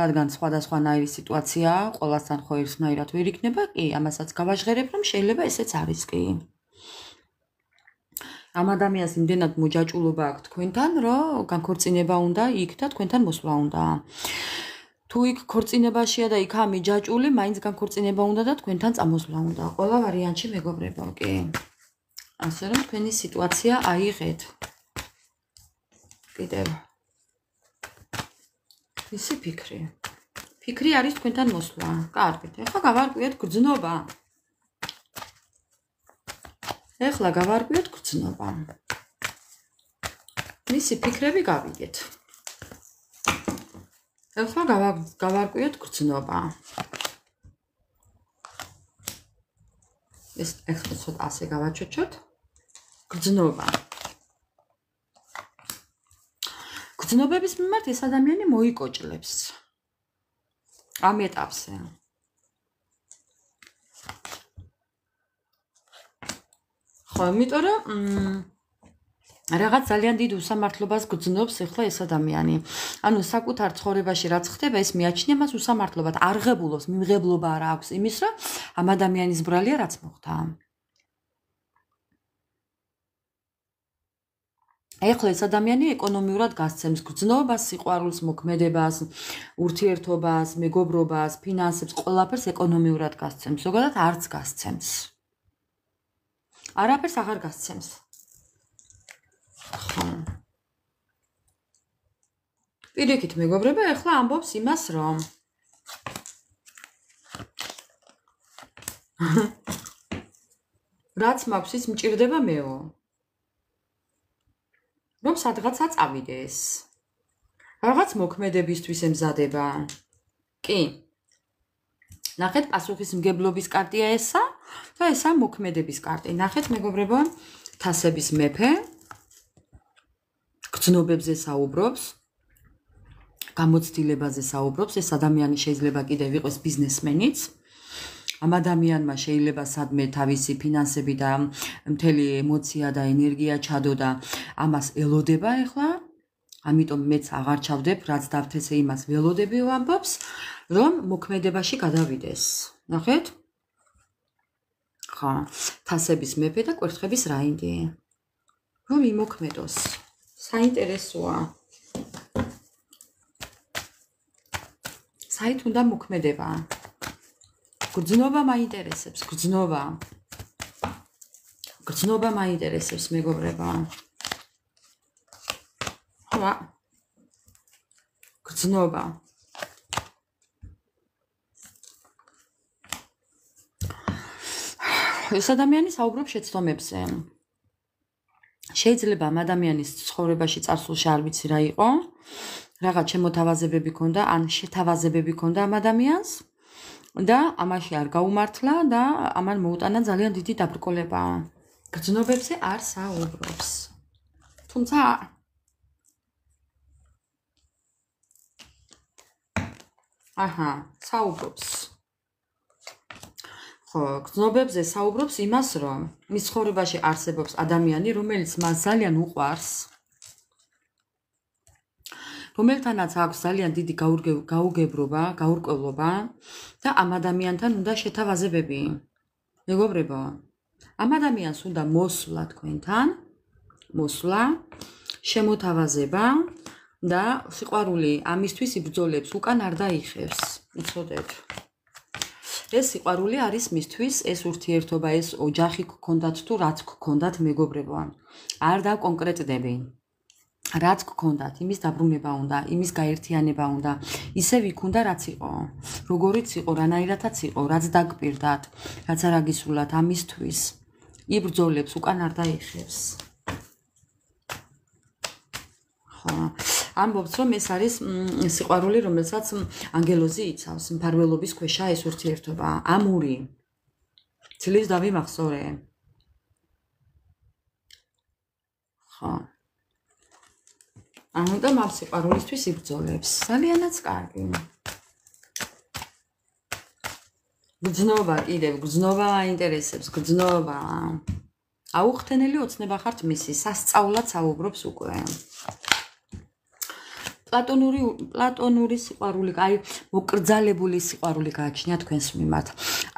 რადგან სხვადასხვანაირი სიტუაციაა, ყველასთან ხო ერთნაირად ვერ იქნება, კი, ამასაც გავაჟღერებ, რომ შეიძლება ესეც არის კი. ამ ადამიანს იმდენად მოჯაჭულობა აქვს თქვენთან, რომ განქორწინება უნდა იქ და თქვენთან მოსვლა უნდა. თუ იქ ქორწინებაშია და იქაა მიჯაჭული, მაინც განქორწინება უნდა და თქვენთან წამოსვლა უნდა. ყველა ვარიანტში მეგობრებო, კი. ასე რომ თქვენი სიტუაცია აიღეთ. კიდევ. ისი ფიქრი. ფიქრი არის თქვენთან მოსვლა. კარგით. ეხლა გავარკვიოთ გრძნობა. მისი ფიქრები გავიგეთ. ეხლა გავარკვიოთ გრძნობა. ეს ეხლა ცოტა ასე გავაჩოჩოთ. გრძნობა. გრძნობების მიმართ ეს ადამიანი მოიკოჭლებს. ამ ეტაპზე. ხო, იმიტომ რომ რაღაც ძალიან დიდ უსამართლობას გრძნობს ეხლა ეს ადამიანი. ანუ საკუთარ ცხოვრებაში რაც ხდება, ეს მიაჩნია მას უსამართლობად, არღებულობს, მიმღებლობა არ აქვს იმის, რომ ამ ადამიანის ბრალია რაც მოხდა. ეხლა ეს ადამიანი ეკონომიურად გასცემს გრძნობას, სიყვარულს, მოქმედებას, ურთიერთობას, მეგობრობას, ფინანსებს, ყველაფერს ეკონომიურად გასცემს, ზოგადად არც გასცემს. არაფერს აღარ გასცემს. ხო. პირიქით მეგობრებო, ეხლა ამბობს იმას, რომ რაც მაქვს ის მჭირდება მეო. რომ სადღაცა წავიდეს. რაღაც მოქმედებისთვის ემზადება. კი. ნახეთ, პასუხისმგებლობის კარტია ესა და ესა მოქმედების კარტი. ნახეთ მეგობრებო, თასების მეფე გრძნობებზე საუბრობს, გამოცდილებაზე საუბრობს, ეს ადამიანი შეიძლება კიდევ იყოს ბიზნესმენიც. ამ ადამიანმა შეიძლება სადმე თავისი ფინანსები და მთელი ემოცია და ენერგია ჩადო და ამას ელოდება ეხლა. ამიტომ მეც აღარ ჩავდებ, რაც დავთესე იმას ველოდები ვამბობს, რომ მოქმედებაში გადავიდეს. ნახეთ? ხო, თასების მეფე და კვერთხების რაინდი. რომ იმოქმედოს. საინტერესოა. საით უნდა მოქმედება. გრძნობა მაინტერესებს, გრძნობა მაინტერესებს მეგობრებო. ხო, რა გრძნობა ეს ადამიანი საუბრობს შეცდომებზე შეიძლება ამ ადამიანის ცხოვრებაში წარსულში არ ვიცი რა იყო რაღაც შემოთავაზებები ქონდა ან შეთავაზებები ქონდა ამ ადამიანს და ამაში არ გაუმართლა და ამან მოუტანა ძალიან დიდი დაბრკოლება გრძნობებზე არ საუბრობს თუმცა აჰა საუბრობს ხო გრძნობებზე საუბრობს იმას რომ მის ცხოვრებაში არსებობს ადამიანი რომელიც მას ძალიან უყვარს რომელთანაც აქვს ძალიან დიდი გაუგებრობა გაურკვევლობა და ამ ადამიანთან უნდა შეთავაზებები მეგობრებო ამ ადამიანს უნდა მოსვლა თქვენთან მოსვლა შემოთავაზება და სიყვარული ამისთვის იბრძოლებს უკან არ დაიხევს იცოდეთ ეს სიყვარული არის მისთვის ეს ურთიერთობა ეს ოჯახი გქონდათ თუ რაც გქონდათ მეგობრებო არ დავკონკრეტდები რაც გქონდათ იმის დაბრუნება უნდა იმის გაერთიანება უნდა ისევ იქ უნდა რაც იყო როგორიც იყო რანაირადაც იყო რაც დაგპირდათ რაც არ აგისურვათ ამისთვის იბრძოლებს უკან არ დაიხევს ხო ამბობს რომ ეს არის სიყვარული რომელსაც ანგელოზი იცავს მფარველობის ქვეშა ეს ურთიერთობა ამური ძლივს დავიმახსოვრე ხო და ამ სიყვარულისთვის იბრძოლებს ძალიანაც კარგი გრძნობა კიდევ გრძნობა აინტერესებს გრძნობა აუხთენელი ოცნება ხართ მისი სასწაულად საუბრობს უკვე პლატონური სიყვარული აი მოკრძალებული სიყვარული გააჩნია თქვენს მიმართ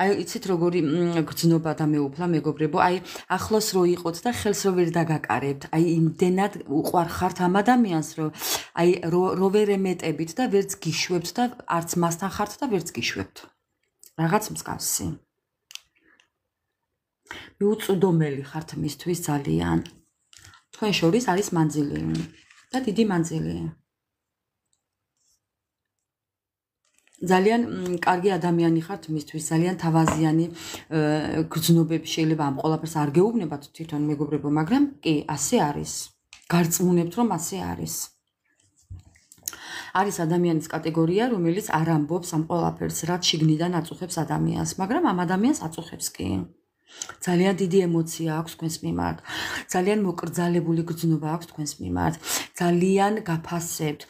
აი იცით როგორი გრძნობა და მეუფლა მეგობრებო აი ახლოს რო იყოთ და ხელს რო ვერ დაგაკარებთ აი იმდენად უყვარხართ ამ ადამიანს რომ აი რო ვერ ემეტებით და ვერც გიშვებთ და არც მასთან ხართ და ვერც გიშვებთ რაღაც მსგავსი მიუწვდომელი ხართ მისთვის ძალიან თქვენ შორის არის მანძილი და დიდი მანძილი ძალიან კარგი ადამიანი ხართ მისთვის ძალიან თავაზიანი გრძნობები შეიძლება ამ ყველაფერს არ გეუბნებათ თვითონ მეგობრებო მაგრამ კი ასე არის გარწმუნებთ რომ ასე არის არის ადამიანის კატეგორია რომელიც არ ამბობს ამ ყველაფერს რაც შიგნიდან აწუხებს ადამიანს მაგრამ ამ ადამიანს აწუხებს კი ძალიან დიდი ემოცია აქვს თქვენს მიმართ ძალიან მოკრძალებული გრძნობა აქვს თქვენს მიმართ ძალიან გაფასებთ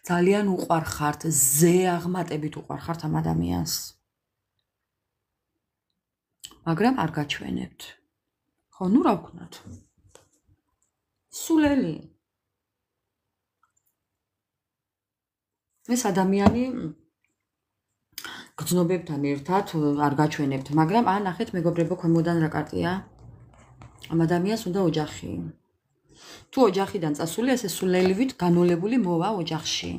ძალიან უყვარხართ ზე აღმატებით უყვარხართ ამ ადამიანს მაგრამ არ გაჩვენებთ ხო ნუ რა ვქნათ სულელი ეს ადამიანი გრძნობებთან ერთად არ გაჩვენებთ მაგრამ ნახეთ მეგობრებო ქვემოდან რა კარტია ამ ადამიანს უნდა ოჯახი თუ ოჯახიდან წასული ესე სულელივით განოლებული მოვა ოჯახში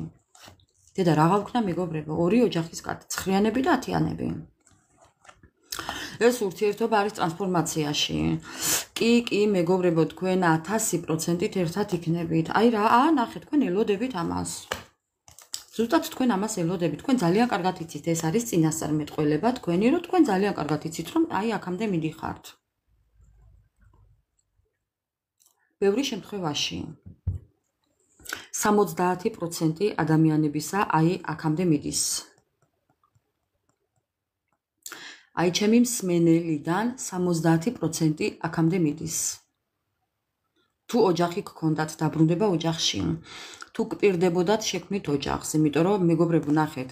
დედა რა გავქნა მეგობრებო ორი ოჯახის კარტი ცხრიანები და ათიანები ეს ურთიერთობა არის ტრანსფორმაციაში კი მეგობრებო თქვენ 1000%-ით ერთად იქნებით აი რა ნახეთ თქვენ ელოდებით ამას ზუსტად თქვენ ამას ელოდებით თქვენ ძალიან კარგად იცით ეს არის წინასწარმეტყველება თქვენი რომ თქვენ ძალიან კარგად იცით რომ აი აქამდე მიდიხართ ბევრი შემთხვევაში 70% ადამიანებისა აი აქამდე მიდის აი ჩემი მსმენელიდან 70% აქამდე მიდის თუ ოჯახი გქონდათ დაბრუნება ოჯახში თუ გპირდებოდათ შექმნით ოჯახს იმიტომ რომ მეგობრებო ნახეთ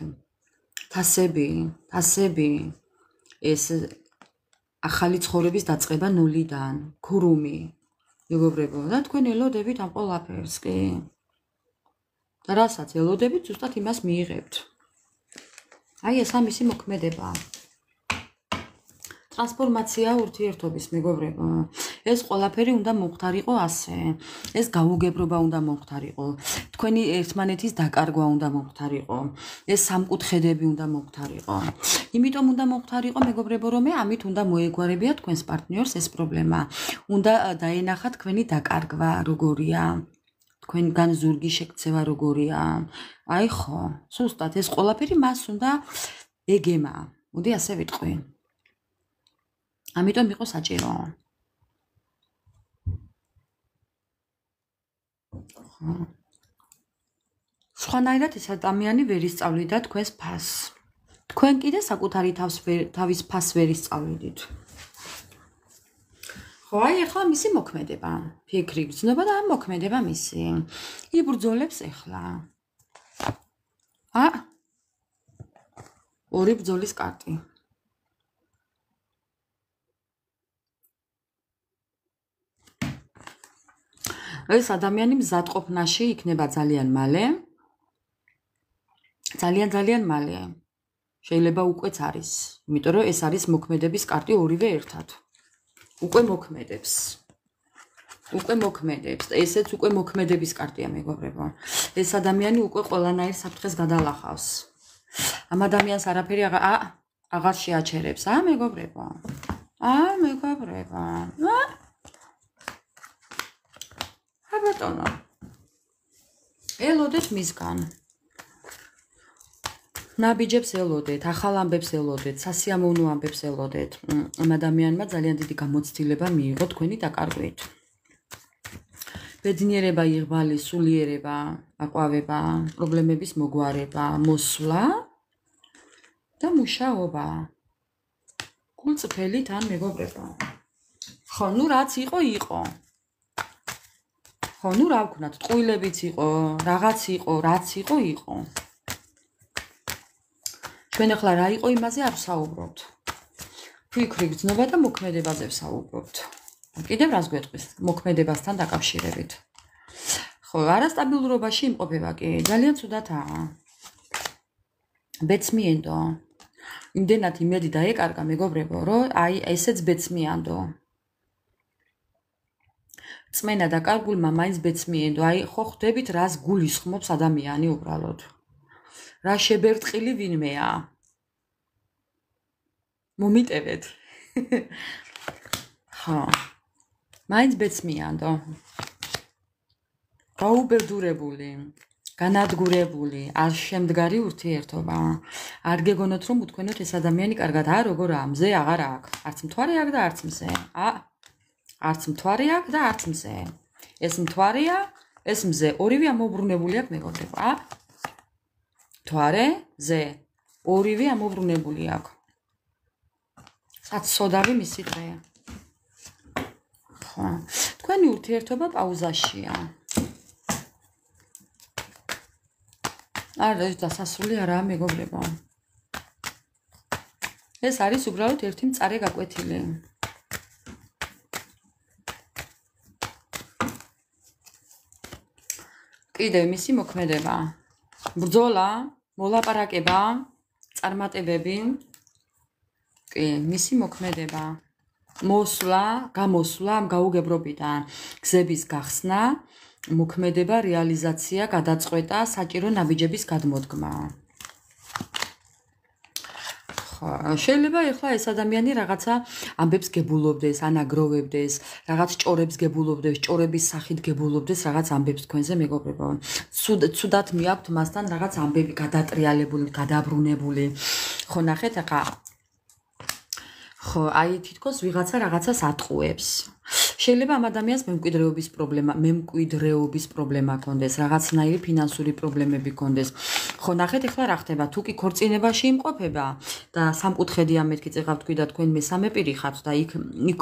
თასები ეს ახალი ცხოვრების დაწყება ნულიდან ქურუმი მეგობრებო და თქვენ ელოდებით ამ ყველაფერს კი და რასაც ელოდებით ზუსტად იმას მიიღებთ აი ეს ამისი მოქმედება ტრანსფორმაცია ურთიერთობის მეგობრებო ეს ყველაფერი უნდა მომხდარიყო ასე ეს გაუგებრობა უნდა მომხდარიყო თქვენი ერთმანეთის დაკარგვა უნდა მომხდარიყო ეს სამკუთხედები უნდა მომხდარიყო იმიტომ უნდა მომხდარიყო მეგობრებო რომ ამით უნდა მოეგვარებიათ თქვენს პარტნიორს ეს პრობლემა უნდა დაენახათ თქვენი დაკარგვა როგორია თქვენგან ზურგი შეკცევა როგორია. აი ხო, სუსტად ეს ყველაფერი მას უნდა ეგემა. მოდი ასე ვიტყვი. ამიტომ იყო საჭირო. სხვანაირად ეს ადამიანი ვერ ისწავლიდა თქვენს ფასს. თქვენ კიდე საკუთარი თავის ფასს ვერ ისწავლიდით. ხო, აი ახლა მისი მოქმედება. ფიქრი გრძნობა და მოქმედება მისი. იბრძოლებს ახლა. ორი ბრძოლის კარტი. ეს ადამიანი მზადყოფნაში იქნება ძალიან მალე. ძალიან მალე. შეიძლება უკვე არის, იმიტომ რომ ეს არის მოქმედების კარტი ორივე ერთად. უკვე მოქმედებს. ესეც უკვე მოქმედების კარტია, მეგობრებო. ეს ადამიანი უკვე ყველანაირ საფრთხეს გადალახავს. ამ ადამიანს არაფერი აღარ შეაჩერებს, მეგობრებო. ბატონო. ელოდეთ მისგან. ნაბიჯებს ელოდეთ, ახალ ამბებს ელოდეთ, სასიამოვნო ამბებს ელოდეთ. ამ ადამიანმა ძალიან დიდი გამოცდილება მიიღო თქვენი დაკარგვით. ბედნიერება, იღბალი, სულიერება, აყვავება, პრობლემების მოგვარება, მოსვლა და მუშაობა. გულწრფელი თან მეგობრებო. ხო, ნუ რაც იყო. ხო, ნუ რა ვქნათ, ტყუილებიც იყო, რაღაც იყო, რაც იყო. ჩვენ ახლა რა იყო იმაზე არ ვსაუბრობთ. ფიქრი გრძნობა და მოქმედებაზე ვსაუბრობთ. კიდევ რას გვეტყვის მოქმედებასთან დაკავშირებით. ხო, არასტაბილურობაში იმყოფება კი, ძალიან ცუდათაა. ბეცმიენდო. იმდენად იმედი დაეკარგა მეგობრებო, რომ აი ესეც ბეცმიანდო. წმენა და კარგულმა მაინც ბეცმიენდო. აი ხო ხვდებით რას გულისხმობს ადამიანი უბრალოდ. რა შებერტყილი ვინმეა. მომიტევეთ. ხო. მაინც ბეცმიანდო. გაუბედურებული, განადგურებული, არ შემდგარი ურთიერთობა. არ გეგონოთ რომ უთქვენოთ ეს ადამიანი კარგად როგორაა, მზე აღარ აქვს. არც მთვარე აქვს და არც მზე. არც მთვარე აქვს და არც მზე. ეს მთვარეა, ეს მზე, ორივე ამოbrunებული აქვს მეგობრებო. მთვარე, მზე, ორივე ამოbrunებული აქვს. საცოდავი მისი დღე. ხო. თქვენი ურთიერთობა პაუზაშია. ეს დასასრული არაა მეგობრებო. ეს არის უბრალოდ ერთი მწარე გაკვეთილი. კიდევ მისი მოქმედება. ბრძოლა, მოლაპარაკება, წარმატებები. კი, მისი მოქმედება. მოსვლა, გამოსვლა ამ გაუგებრობიდან, გზების გახსნა, მოქმედება, რეალიზაცია, გადაწყვეტა, საჭირო ნაბიჯების გადმოდგმა. შეიძლება ეხლა ეს ადამიანი რაღაცა ამბებს გებულობდეს, ანაგროვებდეს, რაღაც ჭორებს გებულობდეს, ჭორების სახით გებულობდეს რაღაც ამბებს თქვენზე მეგობრებო. ცუდად მიაქვთ მასთან რაღაც ამბები გადატრიალებული, გადაბრუნებული. ხო, ნახეთ ახლა. ხო, აი თითქოს ვიღაცა რაღაცას ატყუებს. შეიძლება ამ ადამიანს მემკვიდრეობის პრობლემა ჰქონდეს, რაღაცნაირი ფინანსური პრობლემები ჰქონდეს. ხო, ნახეთ ახლა რა ხდება, თუ კი ქორწინებაში იმყოფება და სამკუთხედია მეთქი წეღავ თქვი და თქვენ მესამე პირი ხართ და იქ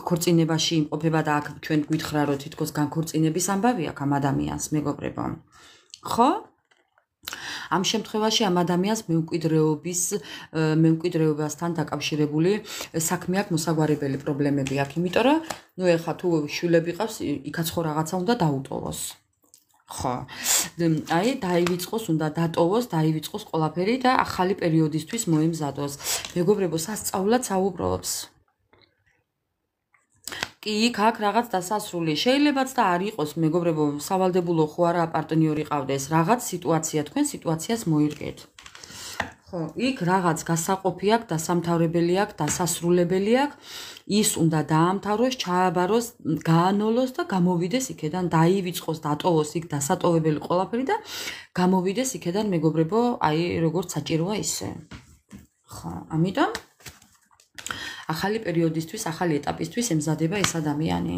ქორწინებაში იმყოფება და აქ ჩვენ გვითხრა რომ თითქოს განქორწინების ამბავი აქვს ამ ადამიანს მეგობრებო. ხო? ამ შემთხვევაში ამ ადამიანს მემკვიდრეობასთან დაკავშირებული საქმე აქვს, მოსაგვარებელი პრობლემები აქვს, იმიტომ რომ ნუ ეხლა თუ შვილები ყავს, იქაც ხო რაღაცა უნდა დაუტოვოს. ხო. აი დაივიწყოს, უნდა დატოვოს, დაივიწყოს ყველაფერი და ახალი პერიოდისთვის მოემზადოს. მეგობრებო, სასწაულად საუბრობს. კი, იქ აქ რაღაც დასასრული. შეიძლებაც და არ იყოს, მეგობრებო, სავალდებულო ხო არა პარტნიორი ყავდეს, რაღაც სიტუაცია, თქვენ სიტუაციას მოირგეთ. ხო, იქ რაღაც გასაყოფი აქვს, დასამთავრებელი აქვს, დასასრულებელი აქვს. ის უნდა დაამთავროს, ჩააბაროს, გაანოლოს და გამოვიდეს იქედან, დაივიწყოს, დატოვოს იქ დასატოვებელი ყველაფერი და გამოვიდეს იქედან, მეგობრებო, აი როგორც საჭიროა ისე. ხო, ამიტომ ახალი პერიოდისთვის, ახალი ეტაპისთვის ემზადება ეს ადამიანი.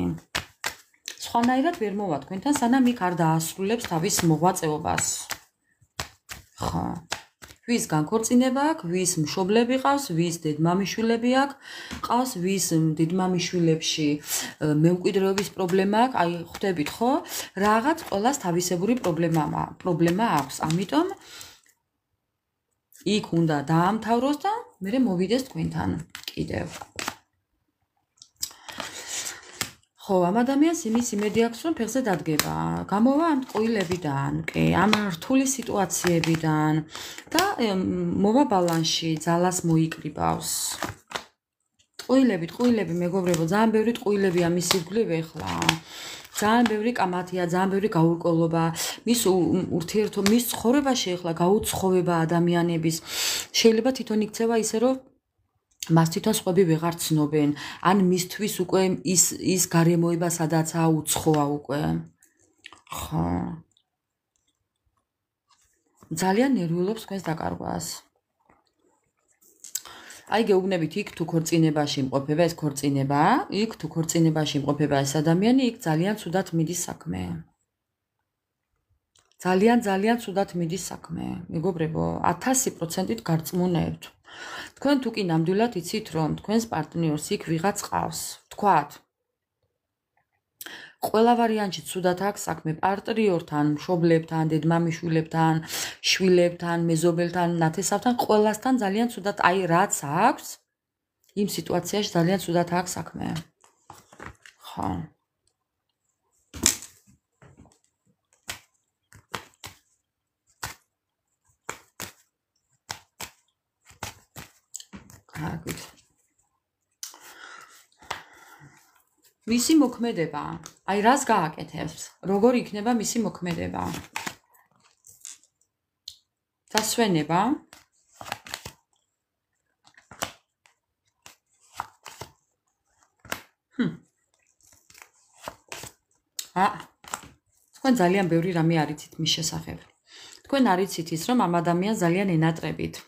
სხვანაირად ვერ მოვა თქვენთან, სანამ იქ არ დაასრულებს თავის მოღვაწეობას. ხო. ვის განქორწინება აქვს, ვის მშობლები ყავს, ვის დედმამიშვილები აქვს, ვის დედმამიშვილებში მემკვიდრეობის პრობლემა აქვს, აი ხვდებით ხო? რაღაც ყველას თავისებური პრობლემა აქვს. ამიტომ იქ უნდა დაამთავროს და მერე მოვიდეს თქვენთან კიდევ. ხო, ამ ადამიანს იმის იმედი აქვს, რომ ფეხზე დადგება. გამოვა ამ ტყუილებიდან, კი, ამ რთული სიტუაციებიდან და მოვა ბალანსში, ძალას მოიკრიბავს. ტყუილები, მეგობრებო, ძალიან ბევრი ტყუილებია მის ირგვლივ ეხლა. ძალიან ბევრი კამათია, ძალიან ბევრი გაურკვევლობა, მის ცხოვრებაში ეხლა გაუცხოვება ადამიანების. შეიძლება თვითონ იქცევა ისე, რომ მას თვითონ სხვები ვეღარ ცნობენ, ან მისთვის უკვე ის გარემოება სადაცაა უცხოა უკვე. ხო. ძალიან ნერვიულობს თქვენს დაკარგვას. აი გეუბნებით იქ თუ ქორწინებაში იმყოფება ეს ქორწინება, იქ თუ ქორწინებაში იმყოფება ეს ადამიანი, იქ ძალიან ცუდად მიდის საქმე. ძალიან ცუდად მიდის საქმე. მეგობრებო, 1000%-ით გარწმუნებთ. თქვენ თუ კი ნამდვილად იცით, რომ თქვენს პარტნიორს იქ ვიღაც ყავს, თქვათ. ყველა ვარიანტში ცუდად აქვს საქმე პარტნიორთან, მშობლებთან, დედმამიშვილებთან, შვილებთან, მეზობელთან, ნათესავთან, ყველასთან ძალიან ცუდად, აი რაც აქვს, იმ სიტუაციაში ძალიან ცუდად აქვს საქმე. ხო. აგვით. მისი მოქმედება, აი რას გააკეთებს? როგორ იქნება მისი მოქმედება? დასვენება. თქვენ ძალიან ბევრი რამე არიცით მის შესახებ. თქვენ არიცით ის, რომ ამ ადამიანს ძალიან ენატრებით.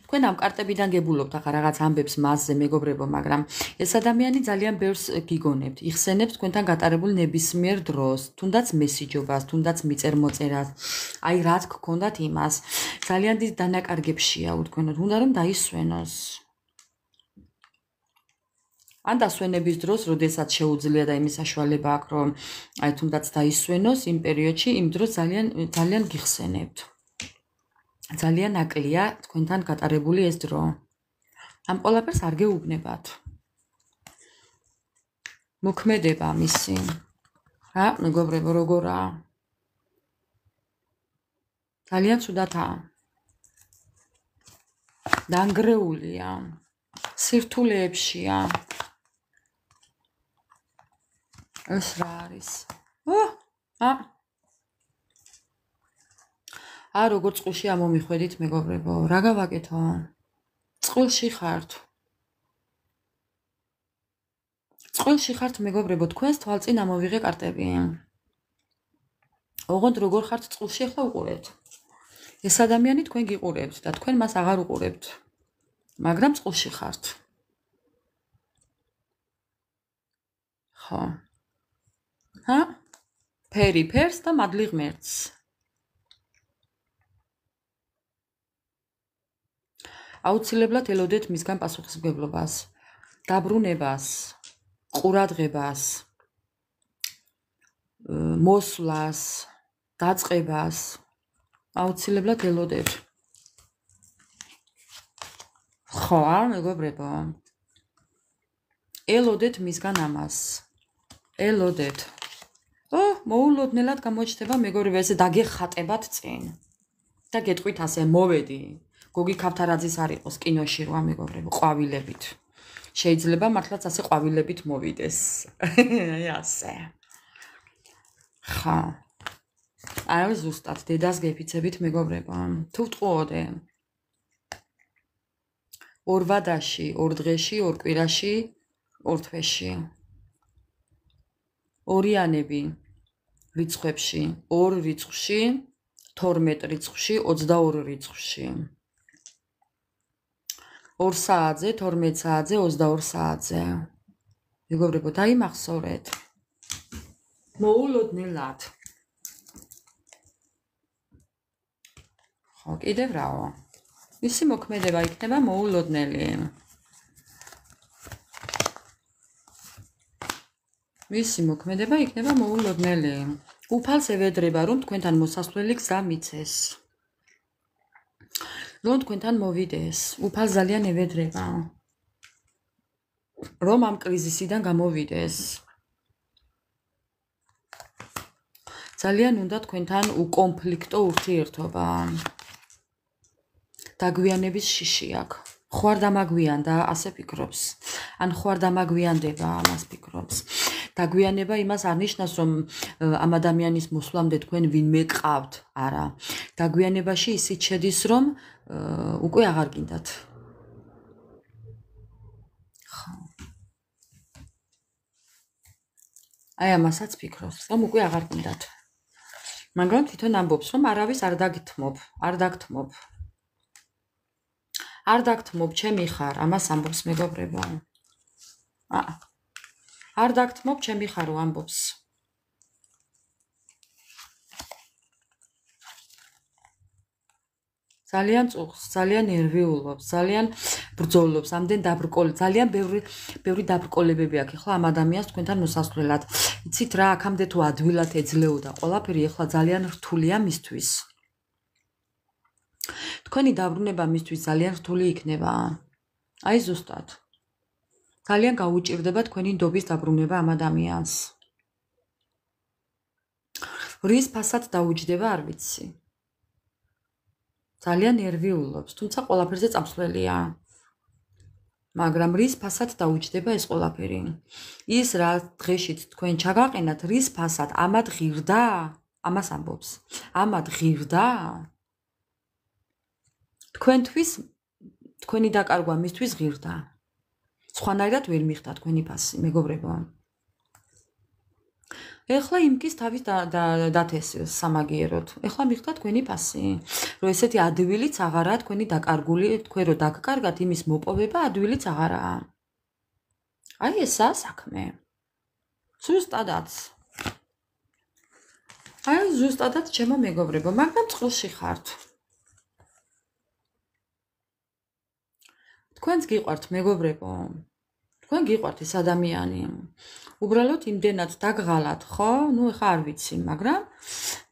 თქვენ ამ კარტებიდან გებულობთ ახლა რაღაც ამბებს მასზე, მეგობრებო, მაგრამ ეს ადამიანი ძალიან ბევრს გიგონებთ, იხსენებს თქვენთან გატარებულ ნებისმიერ დროს, თუნდაც მესიჯობას, თუნდაც მიწერ-მოწერას. აი რა გქონდათ იმას. ძალიან დიდ დანაკარგებშია თქვენოთ, უნდა რომ დაისვენოს. ან დასვენების დროს, როდესაც შეუძლია და იმის საშუალება აქვს, რომ აი თუნდაც დაისვენოს იმ პერიოდში, იმ დროს ძალიან გიხსენებთ. ძალიან აკლია თქვენთან გატარებული ეს დრო. ამ ყველაფერს არ გეუბნებათ. მოქმედება მისი. მეგობრებო, როგორაა? ძალიან ცუდათაა. დანგრეულია. სირთულეებშია. ეს რა არის? როგორ წყულში ამომიხვედით, მეგობრებო, რა გავაკეთო? წყულში ხართ. წყულში ხართ, მეგობრებო, თქვენს თვალწინ ამოვიღე კარტები. ოღონდ როგორ ხართ წყულში ახლა უყურებთ. ეს ადამიანი თქვენ გიყურებთ და თქვენ მას აღარ უყურებთ. მაგრამ წყულში ხართ. ხო. ფერი ფერს და მადლი ღმერთს. აუცილებლად ელოდეთ მისგან პასუხისმგებლობას, დაბრუნებას, ყურადღებას, მოსვლას, დაწყებას. აუცილებლად ელოდეთ. ხო, მეგობრებო. ელოდეთ მისგან ამას. ელოდეთ. მოულოდნელად გამოჩნდება, მეგობრებო, ესე დაგეხატებათ წინ. და გეტყვით ასე, მოვედი. გოგი ქავთარაძის არ იყოს კინოში რა, მეგობრებო, ყვავილებით. შეიძლება მართლაც ასე ყვავილებით მოვიდეს. აი ასე. ხა. აი ზუსტად დედას გეფიცებით მეგობრებო. თუ ვტყუოდე ორ ვადაში, ორ დღეში, ორ კვირაში, ორ თვეში. ორიანები რიცხვებში, ორ რიცხვში, 12 რიცხვში, 22 რიცხვში. 2 საათზე, 12 საათზე, 22 საათზე. მეგობრებო, დაიმახსოვრეთ. მოულოდნელად. ხო, კიდევ რაო. ისი მოქმედება იქნება მოულოდნელი. მისი მოქმედება იქნება მოულოდნელი. უფალს ევედრება, რომ თქვენთან მოსასვლელი გზა მიცეს. რომ თქვენთან მოვიდეს. უფალს ძალიან ევედრება. რომ ამ კრიზისიდან გამოვიდეს. ძალიან უნდა თქვენთან უკონფლიქტო ურთიერთობა. დაგვიანების შიში აქვს. ხوار დამაგვიანდა, ასე ფიქრობს. ან ხوار დამაგვიანდება, ამას ფიქრობს. დაგვიანება იმას არ ნიშნავს, რომ ამ ადამიანის მოსვლამდე თქვენ ვინმე ყავთ, არა. დაგვიანებაში ისიც შედის, რომ უკვე აღარ გინდათ. ხო. აი ამასაც ფიქრობს, რომ უკვე აღარ გინდათ. მაგრამ თვითონ ამბობს, რომ არავის არ დაგთმობ, არ დაგთმობ. არ დაგთმობ, ჩემი ხარ, ამას ამბობს მეგობრებო. არ დაგთმობ, ჩემი ხარო ამბობს. ძალიან წუხს, ძალიან ნერვიულობს, ძალიან ბრძოლობს, ამდენ დაბრკოლ, ძალიან ბევრი დაბრკოლებები აქვს ახლა ამ ადამიანს თქვენთან მოსასვლელად. იცით რა, აქამდე თუ ადვილად ეძლეოდა ყველაფერი, ახლა ძალიან რთულია მისთვის. თქვენი დაბრუნება მისთვის ძალიან რთული იქნება. აი ზუსტად. ძალიან გაუჭირდება თქვენი ნდობის დაბრუნება ამ ადამიანს. რის ფასად დაუჯდება, არ ვიცი. ძალიან ნერვიულობს, თუმცა ყველაფერზე წამსვლელია. მაგრამ რის ფასად დაუჯდება ეს ყველაფერი? ის რა დღეშიც თქვენ ჩაგაყენათ, რის ფასად ამად ღირდა? ამას ამბობს. ამად ღირდა? თქვენთვის თქვენი დაკარგვა მისთვის ღირდა. სხვანაირად ვერ მიხდა თქვენი ფასი, მეგობრებო. ეხლა იმკის თავის დათესილს სამაგიეროდ. ეხლა მიხდა თქვენი ფასი. რომ ესეთი ადვილიც აღარაა თქვენი დაკარგული, თქვენ რო დაგკარგათ იმის მოპოვება ადვილიც აღარაა. აი ესაა საქმე. ზუსტადაც. აი ზუსტადაც ჩემო მეგობრებო, მაგრამ წყილში ხართ. თქვენს გიყვართ მეგობრებო. თქვენ გიყვართ ეს ადამიანი. უბრალოდ იმდენად დაგღალათ, ხო? ნუ ეხა არ ვიცი, მაგრამ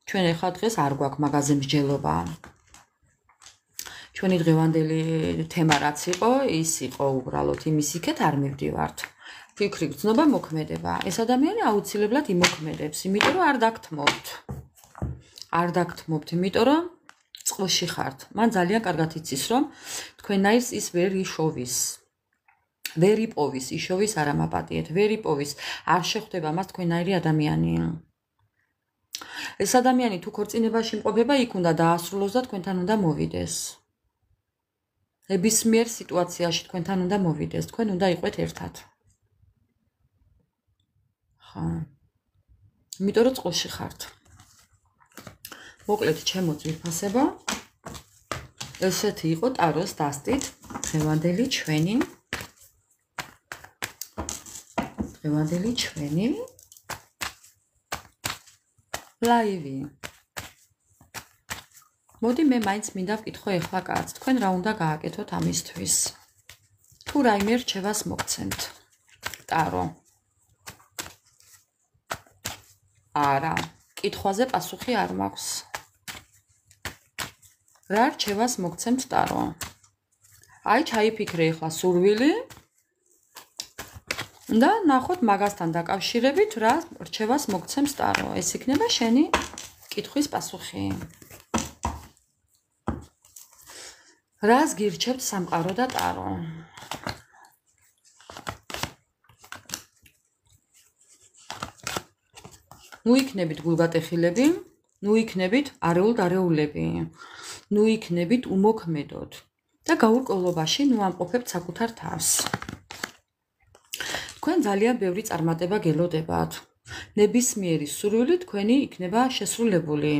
ჩვენ ეხლა დღეს არ გვაქვს მაღაზე მსჯელობა. ჩვენი დღევანდელი თემა რაც იყო, ის იყო უბრალოდ იმის იქეთ არ მივდივართ. ფიქრი გრძნობა მოქმედება. ეს ადამიანი აუცილებლად იმოქმედებს, იმიტომ რომ არ დაგთმობთ. არ დაგთმობთ, იმიტომ რომ წყლში ხართ. მან ძალიან კარგად იცის, რომ თქვენაირს ის ვერ იშოვის. ვერ იპოვის, იშოვის არ ამაპატიეთ, ვერ იპოვის, არ შეხვდება მას თქვენაირი ადამიანი. ეს ადამიანი თუ ქორწინებაში იმყოფება, იქ უნდა დაასრულოს და თქვენთან უნდა მოვიდეს. ნებისმიერ სიტუაციაში თქვენთან უნდა მოვიდეს, თქვენ უნდა იყვეთ ერთად. ხო. იმიტომ რომ წყლში ხართ. მოკლედ ჩემო ძვირფასებო, ესეთი იყო ტაროს დასტით დღევანდელი ჩვენი ლაივი. მოდი მე მაინც მინდა ვკითხო ეხლა კაც, თქვენ რა უნდა გააკეთოთ ამისთვის? თუ რაიმე რჩევას მოგცემთ? ტარო. არა, კითხვაზე პასუხი არ მაქვს. რა რჩევას მოგცემთ ტარო? აი ჩაიფიქრე ეხლა სურვილი და ნახოთ მაგასთან დაკავშირებით რა რჩევას მოგცემს ტარო. ეს იქნება შენი კითხვის პასუხი. რას გირჩევთ სამყარო და ტარო? მოიქნებით გულგატეხილები, ნუ იქნებით არეულდარეულები, ნუ იქნებით უმოქმედოდ და გაურკვევლობაში ნუ ამყოფებთ საკუთარ თავს. თქვენ ძალიან ბევრი წარმატება გელოდებათ. ნებისმიერი სურვილი თქვენი იქნება შესრულებული.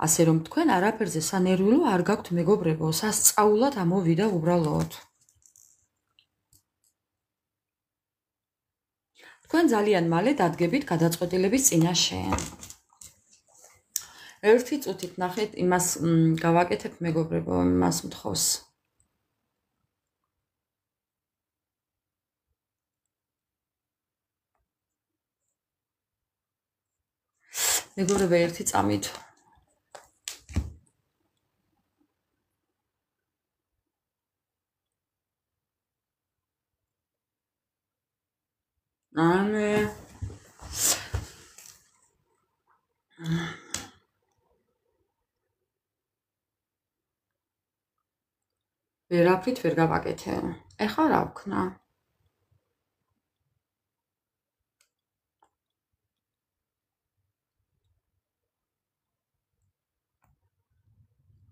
ასე რომ თქვენ არაფერზე სანერვიულო არ გაქვთ მეგობრებო, სასწაულად ამოვიდა უბრალოდ. თქვენ ძალიან მალე დადგებით გადაწყვეტილების წინაშე. ერთი წუთით ნახეთ იმას გავაკეთებ მეგობრებო, იმას მთხოვს. მეგობრებო, ერთი წამით. ανε ვერაფრით ვერ გავაკეთე. ეხლა რა ვქნა?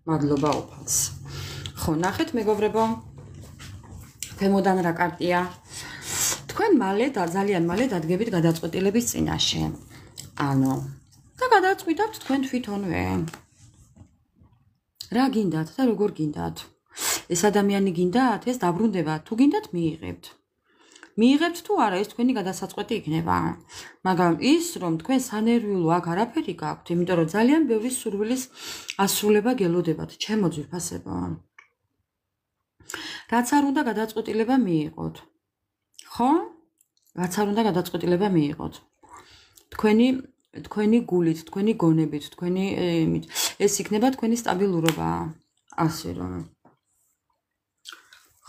მადლობა უფალს. ხო, ნახეთ მეგობრებო. თემოდან რა კარტია? თქვენ მალე და ძალიან მალე დადგებით გადაწყვეტილების წინაშე. ანუ და გადაწყვიტავთ თქვენ თვითონვე. რა გინდათ და როგორ გინდათ? ეს ადამიანი გინდათ, ეს დაბრუნდება, თუ გინდათ მიიღებთ. მიიღებთ თუ არა, ეს თქვენი გადასაწყვეტი იქნება. მაგრამ ის, რომ თქვენ სანერვიულო აქ არაფერი გაქვთ, იმიტომ რომ ძალიან ბევრი სურვილის ასრულება გელოდებათ, ჩემო ძვირფასებო. რაც არ უნდა გადაწყვეტილება მიიღოთ. ხო? რაც არ უნდა გადაწყვეტილება მიიღოთ. თქვენი გულით, თქვენი გონებით, თქვენი ეს იქნება თქვენი სტაბილურობა. ასე რომ.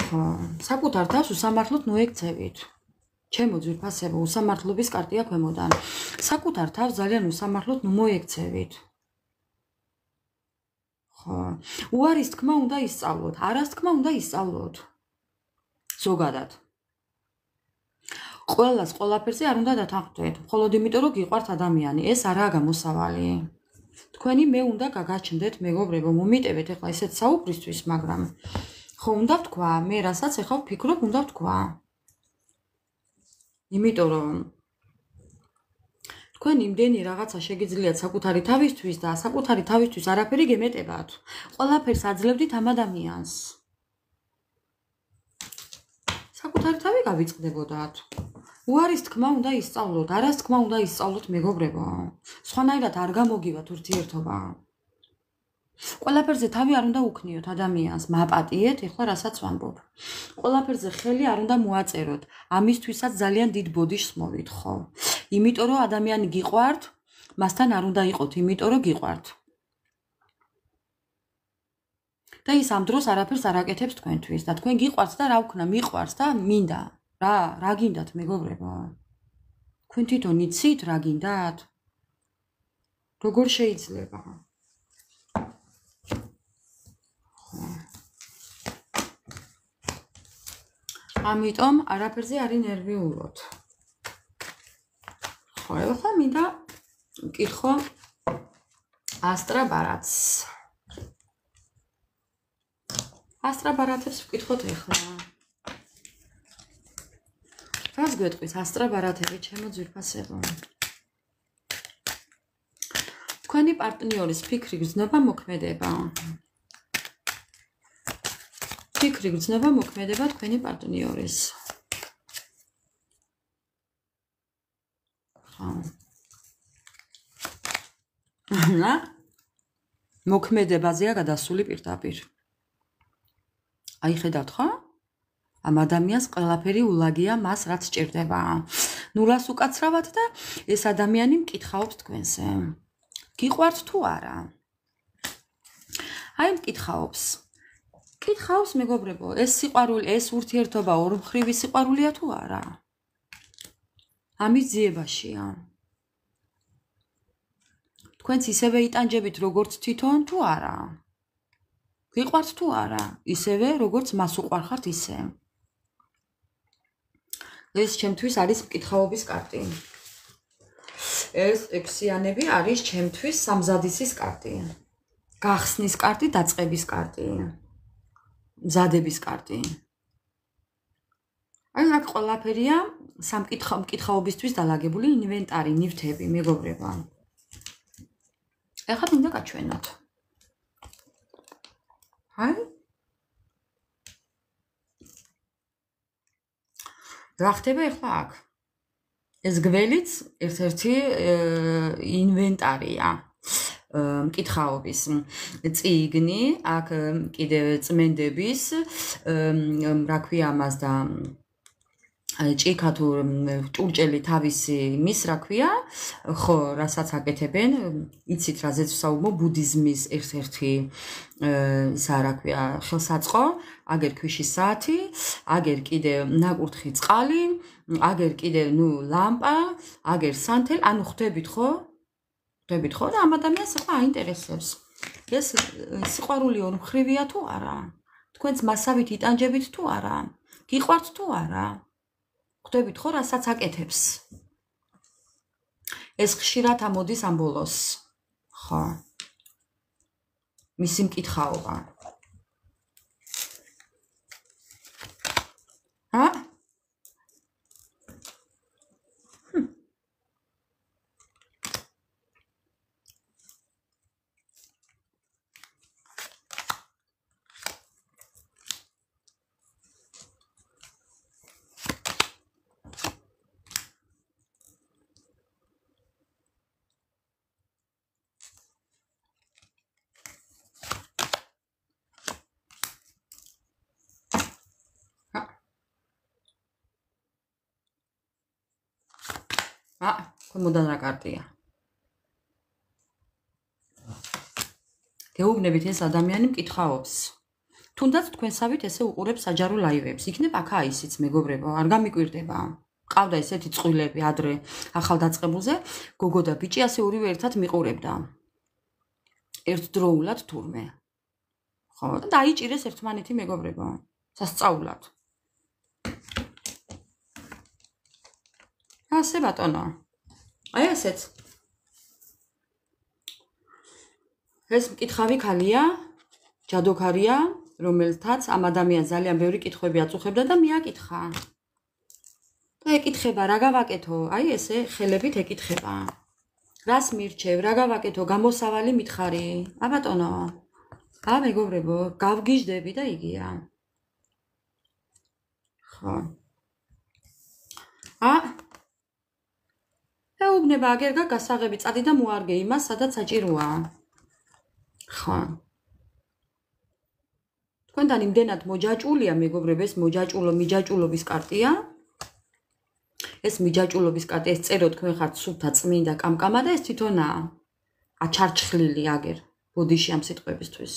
ხო, საკუთარ თავს უსამართლოდ ნუექცევით. ჩემო ძვირფასებო, უსამართლობის კარტია ქვემოდან. საკუთარ თავს ძალიან უსამართლოდ მოექცევით. ხო, უარის თქმა უნდა ისწავლოთ, არას თქმა უნდა ისწავლოთ. ზოგადად. ყველას ყველაფერზე არ უნდა დათანხმდეთ, მხოლოდ იმიტომ რომ გიყვართ ადამიანი, ეს არაა გამოსავალი. თქვენი მე უნდა გაგაჩნდეთ მეგობრებო, მომიტევეთ ახლა ესეთ საუბრისთვის, მაგრამ ხო უნდა ვთქვა, მე რასაც ახლა ვფიქრობ, უნდა ვთქვა. იმიტომ რომ თქვენ იმდენი რაღაცა შეგიძლიათ საკუთარი თავისთვის და საკუთარი თავისთვის არაფერი გემეტებათ. ყველაფერს აძლევდით ამ ადამიანს. საკუთარი თავი გავიწყდებოდათ. უარის თქმა უნდა ისწავლოთ, არას თქმა უნდა ისწავლოთ მეგობრებო. სხვანაირად არ გამოგივათ ურთიერთობა. ყველაფერზე თავი არ უნდა უქნიოთ ადამიანს, მაპატიეთ, ეხლა რასაც ვამბობ. ყველაფერზე ხელი არ უნდა მოაწეროთ. ამისთვისაც ძალიან დიდ ბოდიშს მოვით, ხო? იმიტომ რომ ადამიანი გიყვართ, მასთან არ უნდა იყოთ, იმიტომ რომ გიყვართ. და ის ამ დროს არაფერს არ აკეთებს თქვენთვის და თქვენ გიყვართ და რა ვქნა, მიყვარს და მინდა. რა გინდათ მეგობრებო? თქვენ თვითონ იცით რა გინდათ? როგორ შეიძლება? ამიტომ არაფერზე არ ინერვიულოთ. ხო, ეხლა მინდა ვკითხო ასტრაბარათს. ასტრაბარათებს ვკითხოთ ეხლა. რას გვეტყვის ასტრაბარათები, ჩემო ძვირფასებო? თქვენი პარტნიორის ფიქრი გრძნობა მოქმედება. ფიქრი გრძნობა მოქმედება თქვენი პარტნიორის. ხო. მოქმედებაზეა გადასული პირდაპირ. აი ხედავთ ხო? ამ ადამიანს ყველაფერი ულაგია მას რაც სჭირდება. ნულას უკაცრავად და ეს ადამიანი მკითხაობს თქვენზე. გიყვართ თუ არა? აი მკითხაობს. მკითხაობს მეგობრებო, ეს სიყვარული, ეს ურთიერთობა ორმხრივი სიყვარულია თუ არა? ამის ძიებაშია. თქვენც ისევე იტანჯებით როგორც თვითონ თუ არა? გიყვართ თუ არა? ისევე როგორც მას უყვარხართ ისე. ეს ჩემთვის არის მკითხაობის კარტი. ეს ექვსიანები არის ჩემთვის სამზადისის კარტი. გახსნის კარტი, დაწყების კარტი. მზადების კარტი. აი აქ ყველაფერია სამკითხაობისთვის დალაგებული ინვენტარი, ნივთები, მეგობრებო. ეხლა მინდა გაჩვენოთ. აი რა ხდება ეხლა აქ? ეს გველიც ერთ-ერთი ინვენტარია. მკითხაობის წიგნი, აქ კიდევ წმენდების, რა ქვია ამას და ჭიქა თუ ჭურჭელი თავისი მის რა ქვია, ხო, რასაც აკეთებენ, იცით რაზეც ვსაუბრო, ბუდიზმის ერთ-ერთი ისა რა ქვია, ხელსაწყო, აგერ ქვიშის საათი, აგერ კიდევ ნაკურთხი წყალი, აგერ კიდევ ნუ ლამპა, აგერ სანთელი, ანუ ხვდებით ხო? ხვდებით ხო? და ამ ადამიანს ახლა აინტერესებს. ეს სიყვარული ორმხრივია თუ არა? თქვენც მასავით იტანჯებით თუ არა? გიყვართ თუ არა? ხვდებით ხო, რასაც აკეთებს? ეს ხშირად ამოდის ამ ბოლოს. ხო. მისი მკითხაობა. ქვემოდან რა კარტია? გეუბნებით ეს ადამიანი მკითხაობს. თუნდაც თქვენსავით ესე უყურებს საჯარო ლაივებს. იქნებ აქა ისიც მეგობრებო, არ გამიკვირდება. ყავდა ესეთი წყვილები ადრე ახალდაწყებულზე, გოგო და ბიჭი ასე ორივე ერთად მიყურებდა. ერთდროულად თურმე. ხო, და დაიჭირეს ერთმანეთი მეგობრებო, სასწაულად. ასე ბატონო. აი ესეც. ეს მკითხავი ქალია, ჯადოქარია, რომელთაც ამ ადამიანს ძალიან ბევრი კითხვები აწუხებდა და მიაკითხა. და ეკითხება, რა გავაკეთო? აი ესე ხელებით ეკითხება. რას მირჩევ, რა გავაკეთო? გამოსავალი მითხარი. ბატონო. მეგობრებო, გავგიჟდები და იგია. ხო. ეუბნება აგერ გასაღები წადი და მოარგე იმას, სადაც საჭიროა. ხო. თქვენთან იმდენად მოჯაჭულია, მეგობრებო, ეს მიჯაჭულობის კარტია. ეს მიჯაჭულობის კარტი, ეს წერო თქვენ ხართ სულთა წმინდა კამკამა და ეს თვითონაა. აჩარჩხლილი აგერ ბოდიში ამ სიტყვებისთვის.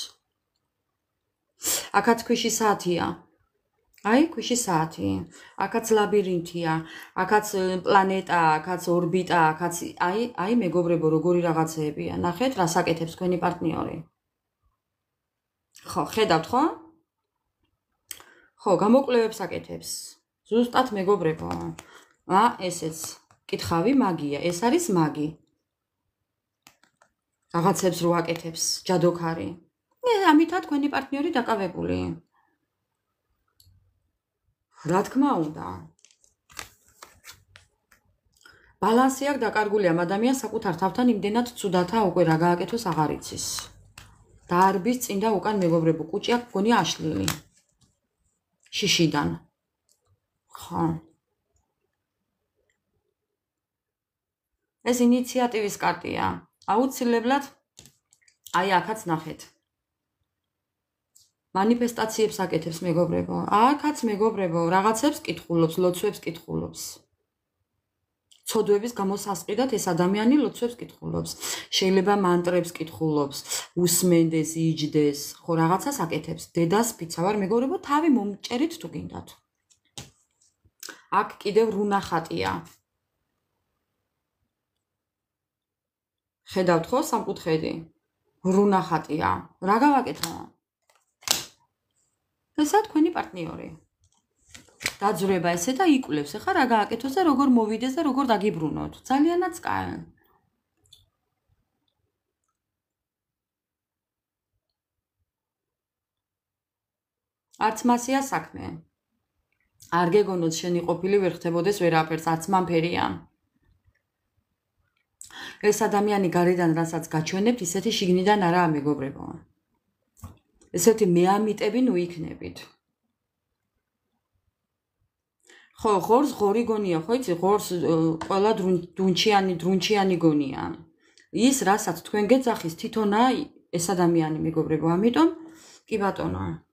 აქაც ქვიშის საათია. აი, ქვიშის საათი. აქაც ლაბირინთია, აქაც პლანეტა, აქაც ორბიტა, აქაც აი მეგობრებო, როგორი რაღაცეებია. ნახეთ, რას აკეთებს თქვენი პარტნიორი. ხო, ხედავთ ხო? ხო, გამოკვლევებს აკეთებს. ზუსტად მეგობრებო. ესეც კითხავი მაგია, ეს არის მაგი. რაღაცებს რო აკეთებს, ჯადოქარი. ამითაც თქვენი პარტნიორი დაკავებული. რა თქმა უნდა. ბალანსი აქვს დაკარგული ამ ადამიანს საკუთარ თავთან იმდენად ცუდათა უკვე რა გააკეთოს აღარ იცის. დაარბის წინ და უკან მეგობრებო, კუჭი აქვს გონი აშლილი. შიშიდან. ხო. ეს ინიციატივის კარტია. აუცილებლად აი აქაც ნახეთ. მანიფესტაციებს აკეთებს მეგობრებო. აქაც მეგობრებო, რაღაცებს კითხულობს, ლოცვებს კითხულობს. ცოდვების გამოსასყიდად ეს ადამიანი ლოცვებს კითხულობს. შეიძლება მანტრებს კითხულობს, უსმენდეს, იჯდეს, ხო რაღაცას აკეთებს. დედას ფიცავარ მეგობრებო, თავი მომჭერით თუ გინდათ. აქ კიდევ რუნა ხატია. ხედავთ ხო სამკუთხედი? რუნა ხატია. რა გავაკეთო? ესა თქვენი პარტნიორი. დაძვრება ესე და იკვლევს. ეხლა რა გააკეთოს და როგორ მოვიდეს და როგორ დაგიბრუნოთ. ძალიანაც კაი. არც მასია საქმე. არ გეგონოთ შენი ყოფილი ვერ ხდებოდეს ვერაფერს, არც მანფერია. ეს ადამიანი გარედან რასაც გაჩვენებთ, ისეთი შიგნიდან არაა მეგობრებო. ესეთი მეამიტები ნუ იქნებით. ხო, ღორს ღორი გონია, ხო იცი, ღორს ყველა დრუნჩიანი გონია. ის რასაც თქვენ გეძახის თვითონა ეს ადამიანი მეგობრებო, ამიტომ კი ბატონო.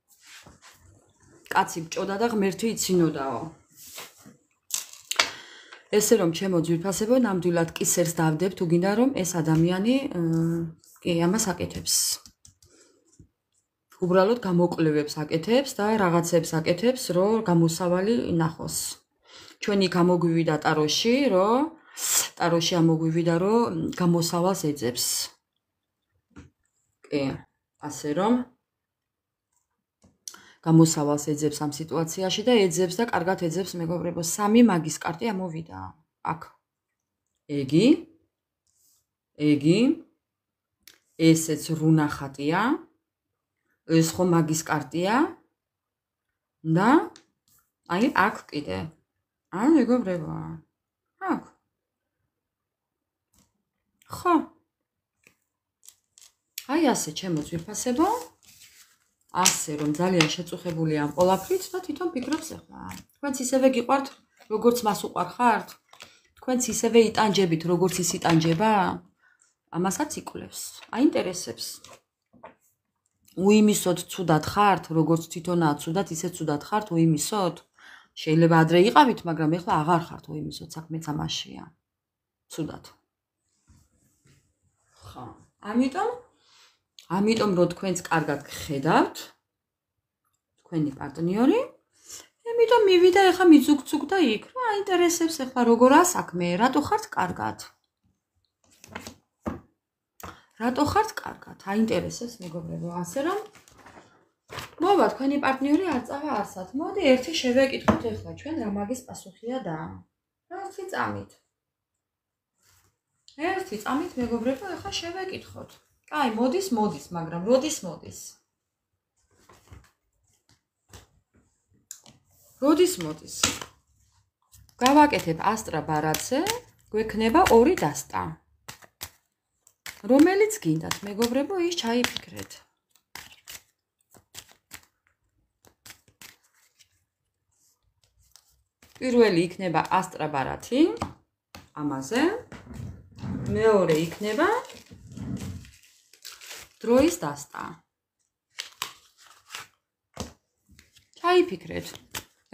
კაცი ბჭოდა და ღმერთი იცინოდაო. ესე რომ ჩემო ძვირფასებო, ნამდვილად კისერს დავდებ თუ გინდა რომ ეს ადამიანი კი ამას აკეთებს. უბრალოდ გამოკვლევებს აკეთებს და რაღაცებს აკეთებს, რომ გამოსავალი ნახოს. ჩვენი გამოგვივიდა ტაროში, რომ ტაროში ამოგვივიდა, რომ გამოსავალს ეძებს. კი, ასე რომ გამოსავალს ეძებს ამ სიტუაციაში და ეძებს და კარგად ეძებს მეგობრებო. 3 მაგის კარტი ამოვიდა. აქ. ეგი. ესეც რუნა ხატია. ეს ხო მაგის კარტია. და აი აქ კიდე. აი მეგობრებო. აქ. ხო. აი ასე ჩემო ძვირფასებო. ასე რომ ძალიან შეწუხებული ამ ყოლაფრით და თვითონ ფიქრობს ახლა. თქვენც ისევე გიყვართ, როგორც მას უყვარხართ? თქვენც ისევე იტანჯებით, როგორც ის იტანჯება? ამასაც იკვლევს. აინტერესებს. უიმისოდ ცუდად ხართ, როგორც თვითონაა ცუდად, ისე ცუდად ხართ უიმისოდ? შეიძლება ადრე იყავით, მაგრამ ეხლა აღარ ხართ უიმისოდ, საქმეც ამაშია. ცუდად. ხო. ამიტომ რომ თქვენც კარგად გხედავთ თქვენი პარტნიორი, ამიტომ მივიდა ეხლა მიზუგცუგ და იქ, რა აინტერესებს ეხლა როგორაა საქმე, რატო ხართ კარგად? რატო ხართ კარგად? აინტერესებს მეგობრებო, ასე რომ მოვა თქვენი პარტნიორი არ წავა ასად. მოდი ერთი შევეკითხოთ ეხლა ჩვენ რა მაგის პასუხია და ერთი წამით. ერთი წამით მეგობრებო, ეხლა შევეკითხოთ. აი, მოდის, მაგრამ როდის მოდის? როდის მოდის? გავაკეთებ ასტრა ბარათზე, გვექნება 2 დასტა. რომელიც გინდათ, მეგობრებო, ის ჩაიფიქრეთ. პირველი იქნება ასტრა ბარათი, ამაზე. მეორე იქნება დროის დასტა. ჩაიფიქრეთ,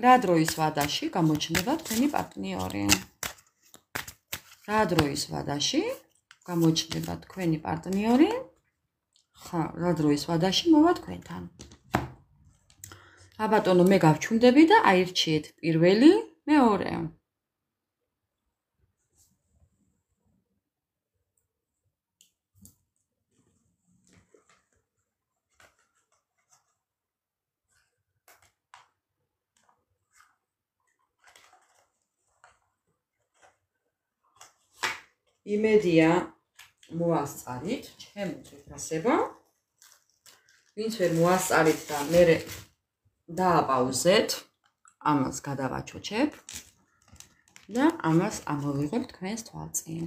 რა დროის ვადაში გამოჩნდება თქვენი პარტნიორი. რა დროის ვადაში გამოჩნდება თქვენი პარტნიორი? ხა, რა დროის ვადაში მოვა თქვენთან. აბატონო, მე გავჩუმდები და აირჩიეთ პირველი, მეორე. იმედია მოასწარით, ჩემო ძვირფასებო. ვინც ვერ მოასწარით და მე დააპაუზეთ, ამას გადავაჩოჩებ და ამას ამოვიღებ თქვენს თვალწინ.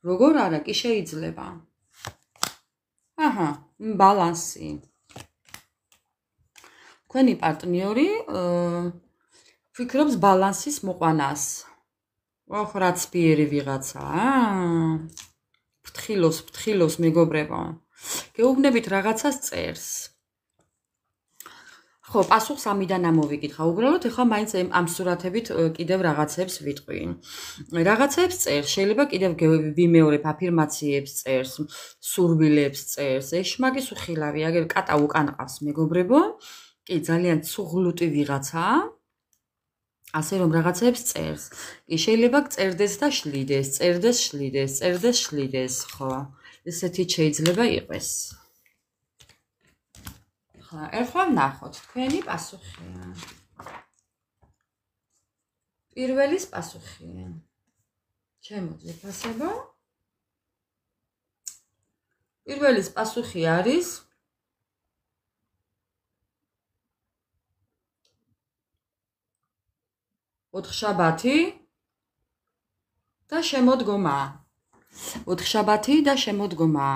როგორ არა, კი შეიძლება. აჰა, ბალანსი. თქვენი პარტნიორი ფიქრობს ბალანსის მოყვანას. ოხ, რაც პირი ვიღაცაა. ფრთხილოს მეგობრებო. გეუბნებით რაღაცას წერს. ხო, პასუხს ამიდან ამოვიკითხა. უბრალოდ ეხლა მაინც ამ სურათებით კიდევ რაღაცებს ვიტყვი. რაღაცებს წერს, შეიძლება კიდევ ვიმეორებ აფირმაციებს წერს, სურვილებს წერს. ეშმაკის უხილავი, აგერ კატა უკან ყავს მეგობრებო. კი, ძალიან ცუღლუტი ვიღაცაა. ასე რომ რაღაცებს წერს. კი, შეიძლება წერდეს და შლიდეს, შლიდეს, ხო. ესეთი შეიძლება იყოს. ეხლა ვნახოთ თქვენი პასუხია. პირველის პასუხია. ჩემო ძვირფასებო. პირველის პასუხი არის ოთხშაბათი და შემოდგომა. ოთხშაბათი და შემოდგომა.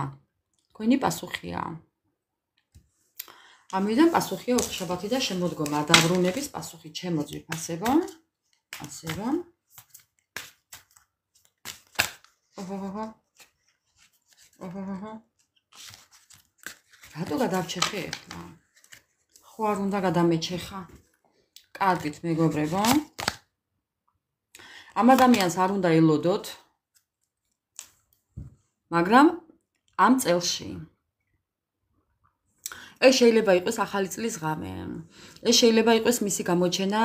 თქვენი პასუხია. ამიტომ პასუხია ოთხშაბათი და შემოდგომა. დაბრუნების პასუხი ჩემო ძვირფასებო. ასე რომ. რატო გადავჩეხე ახლა? ხო არ უნდა გადამეჩეხა? კარგით მეგობრებო. ამ ადამიანს არ უნდა ელოდოთ. მაგრამ ამ წელში ეს შეიძლება იყოს ახალი წლის ღამე. ეს შეიძლება იყოს მისი გამოჩენა,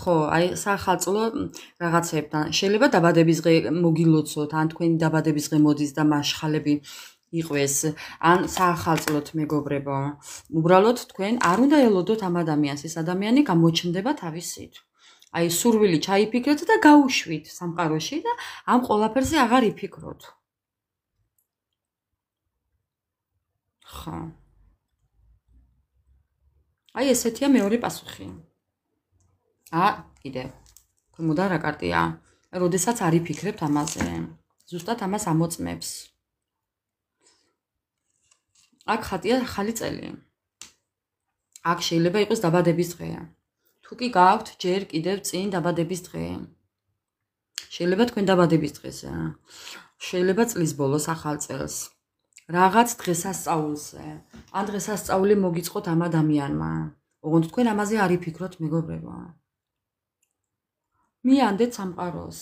ხო, აი სახალწლო რაღაცებთან. შეიძლება დაბადების დღე მოგილოცოთ, ან თქვენი დაბადების დღე მოდის და მაშხალები იყვეს, ან სახალწლოთ მეგობრებო. უბრალოდ თქვენ არ უნდა ელოდოთ ამ ადამიანს, ეს ადამიანი გამოჩნდება თავისით. აი სურვილი ჩაიფიქრეთ და გაუშვით სამყაროში და ამ ყველაფერზე აღარ იფიქროთ. ხო. აი ესეთია მეორე პასუხი. კიდე. თუმცა რა კარტია? როდესაც არ იფიქრებთ ამაზე. ზუსტად ამას ამოწმებს. აქ ხატია ახალი წელი. აქ შეიძლება იყოს დაბადების დღე. თუ კი გაქვთ ჯერ კიდევ წინ დაბადების დღე. შეიძლება თქვენ დაბადების დღეზე. შეიძლება წლის ბოლოს ახალ წელს. რაღაც დღესასწაულზე. ან დღესასწაული მოგიწყოთ ამ ადამიანმა. ოღონდ თქვენ ამაზე არ იფიქროთ მეგობრებო. მიანდეთ სამყაროს.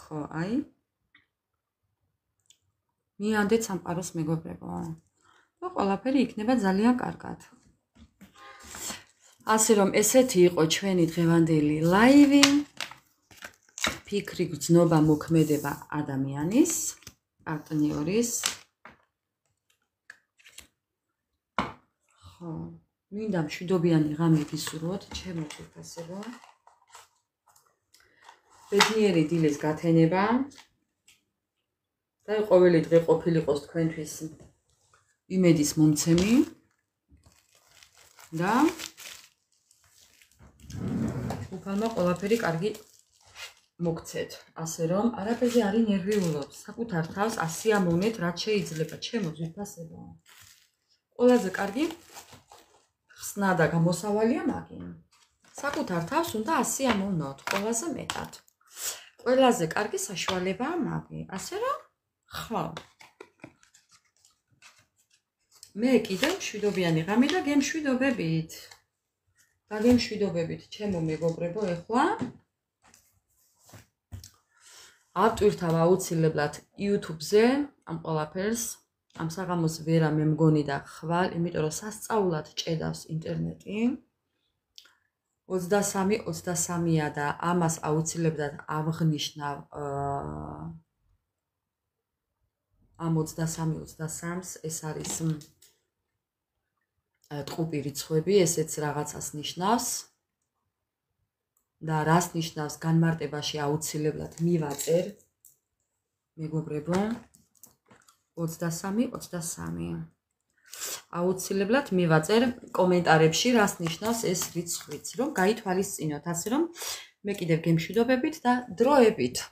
ხო, აი. მიანდეთ სამყაროს მეგობრებო. და ყველაფერი იქნება ძალიან კარგად. ასე რომ ესეთი იყო ჩვენი დღევანდელი ლაივი. ფიქრი, გრძნობა, მოქმედება ადამიანის, პარტნიორის. ხო, მინდა მშვიდობიანი ღამე გისურვოთ, ჩემო ძვირფასებო. ბედნიერი დილის გათენება და ყოველი დღე ყოფილიყოს თქვენთვის იმედის მომცემი და უფალმა ყველაფერი კარგი მოგცეთ, ასე რომ არაფერზე არ ინერვიულობთ, საკუთარ თავს ასიამოვნეთ, რაც შეიძლება, ჩემო ძვირფასებო. ყველაზე კარგი ხსნა და გამოსავალია მაგინ. საკუთარ თავს უნდა ასიამოვნოთ, ყველაზე მეტად. ყველაზე კარგი საშუალებაა მაგი, ასე რომ ხო. მე კიდევ მშვიდობიანი ღამე და გემშვიდობებით. და გემშვიდობებით, ჩემო მეგობრებო, ეხლა ავტვირთავ აუცილებლად YouTube-ზე ამ ყველაფერს, ამ საღამოს ვერა მე მგონი და ხვალ, იმიტომ რომ სასწაულად ჭედავს ინტერნეტი. 23:23-ია და ამას აუცილებლად ავღნიშნავ ამ 23:23-ს, ეს არის ტყუპი რიცხვები, ესეც რაღაცას ნიშნავს. და რას ნიშნავს განმარტებაში აუცილებლად მივაწერ მეგობრებო 23:23 აუცილებლად მივაწერ კომენტარებში რას ნიშნავს ეს რიცხვიც რომ გაითვალისწინოთ ასე რომ მე კიდევ გემშვიდობებით და დროებით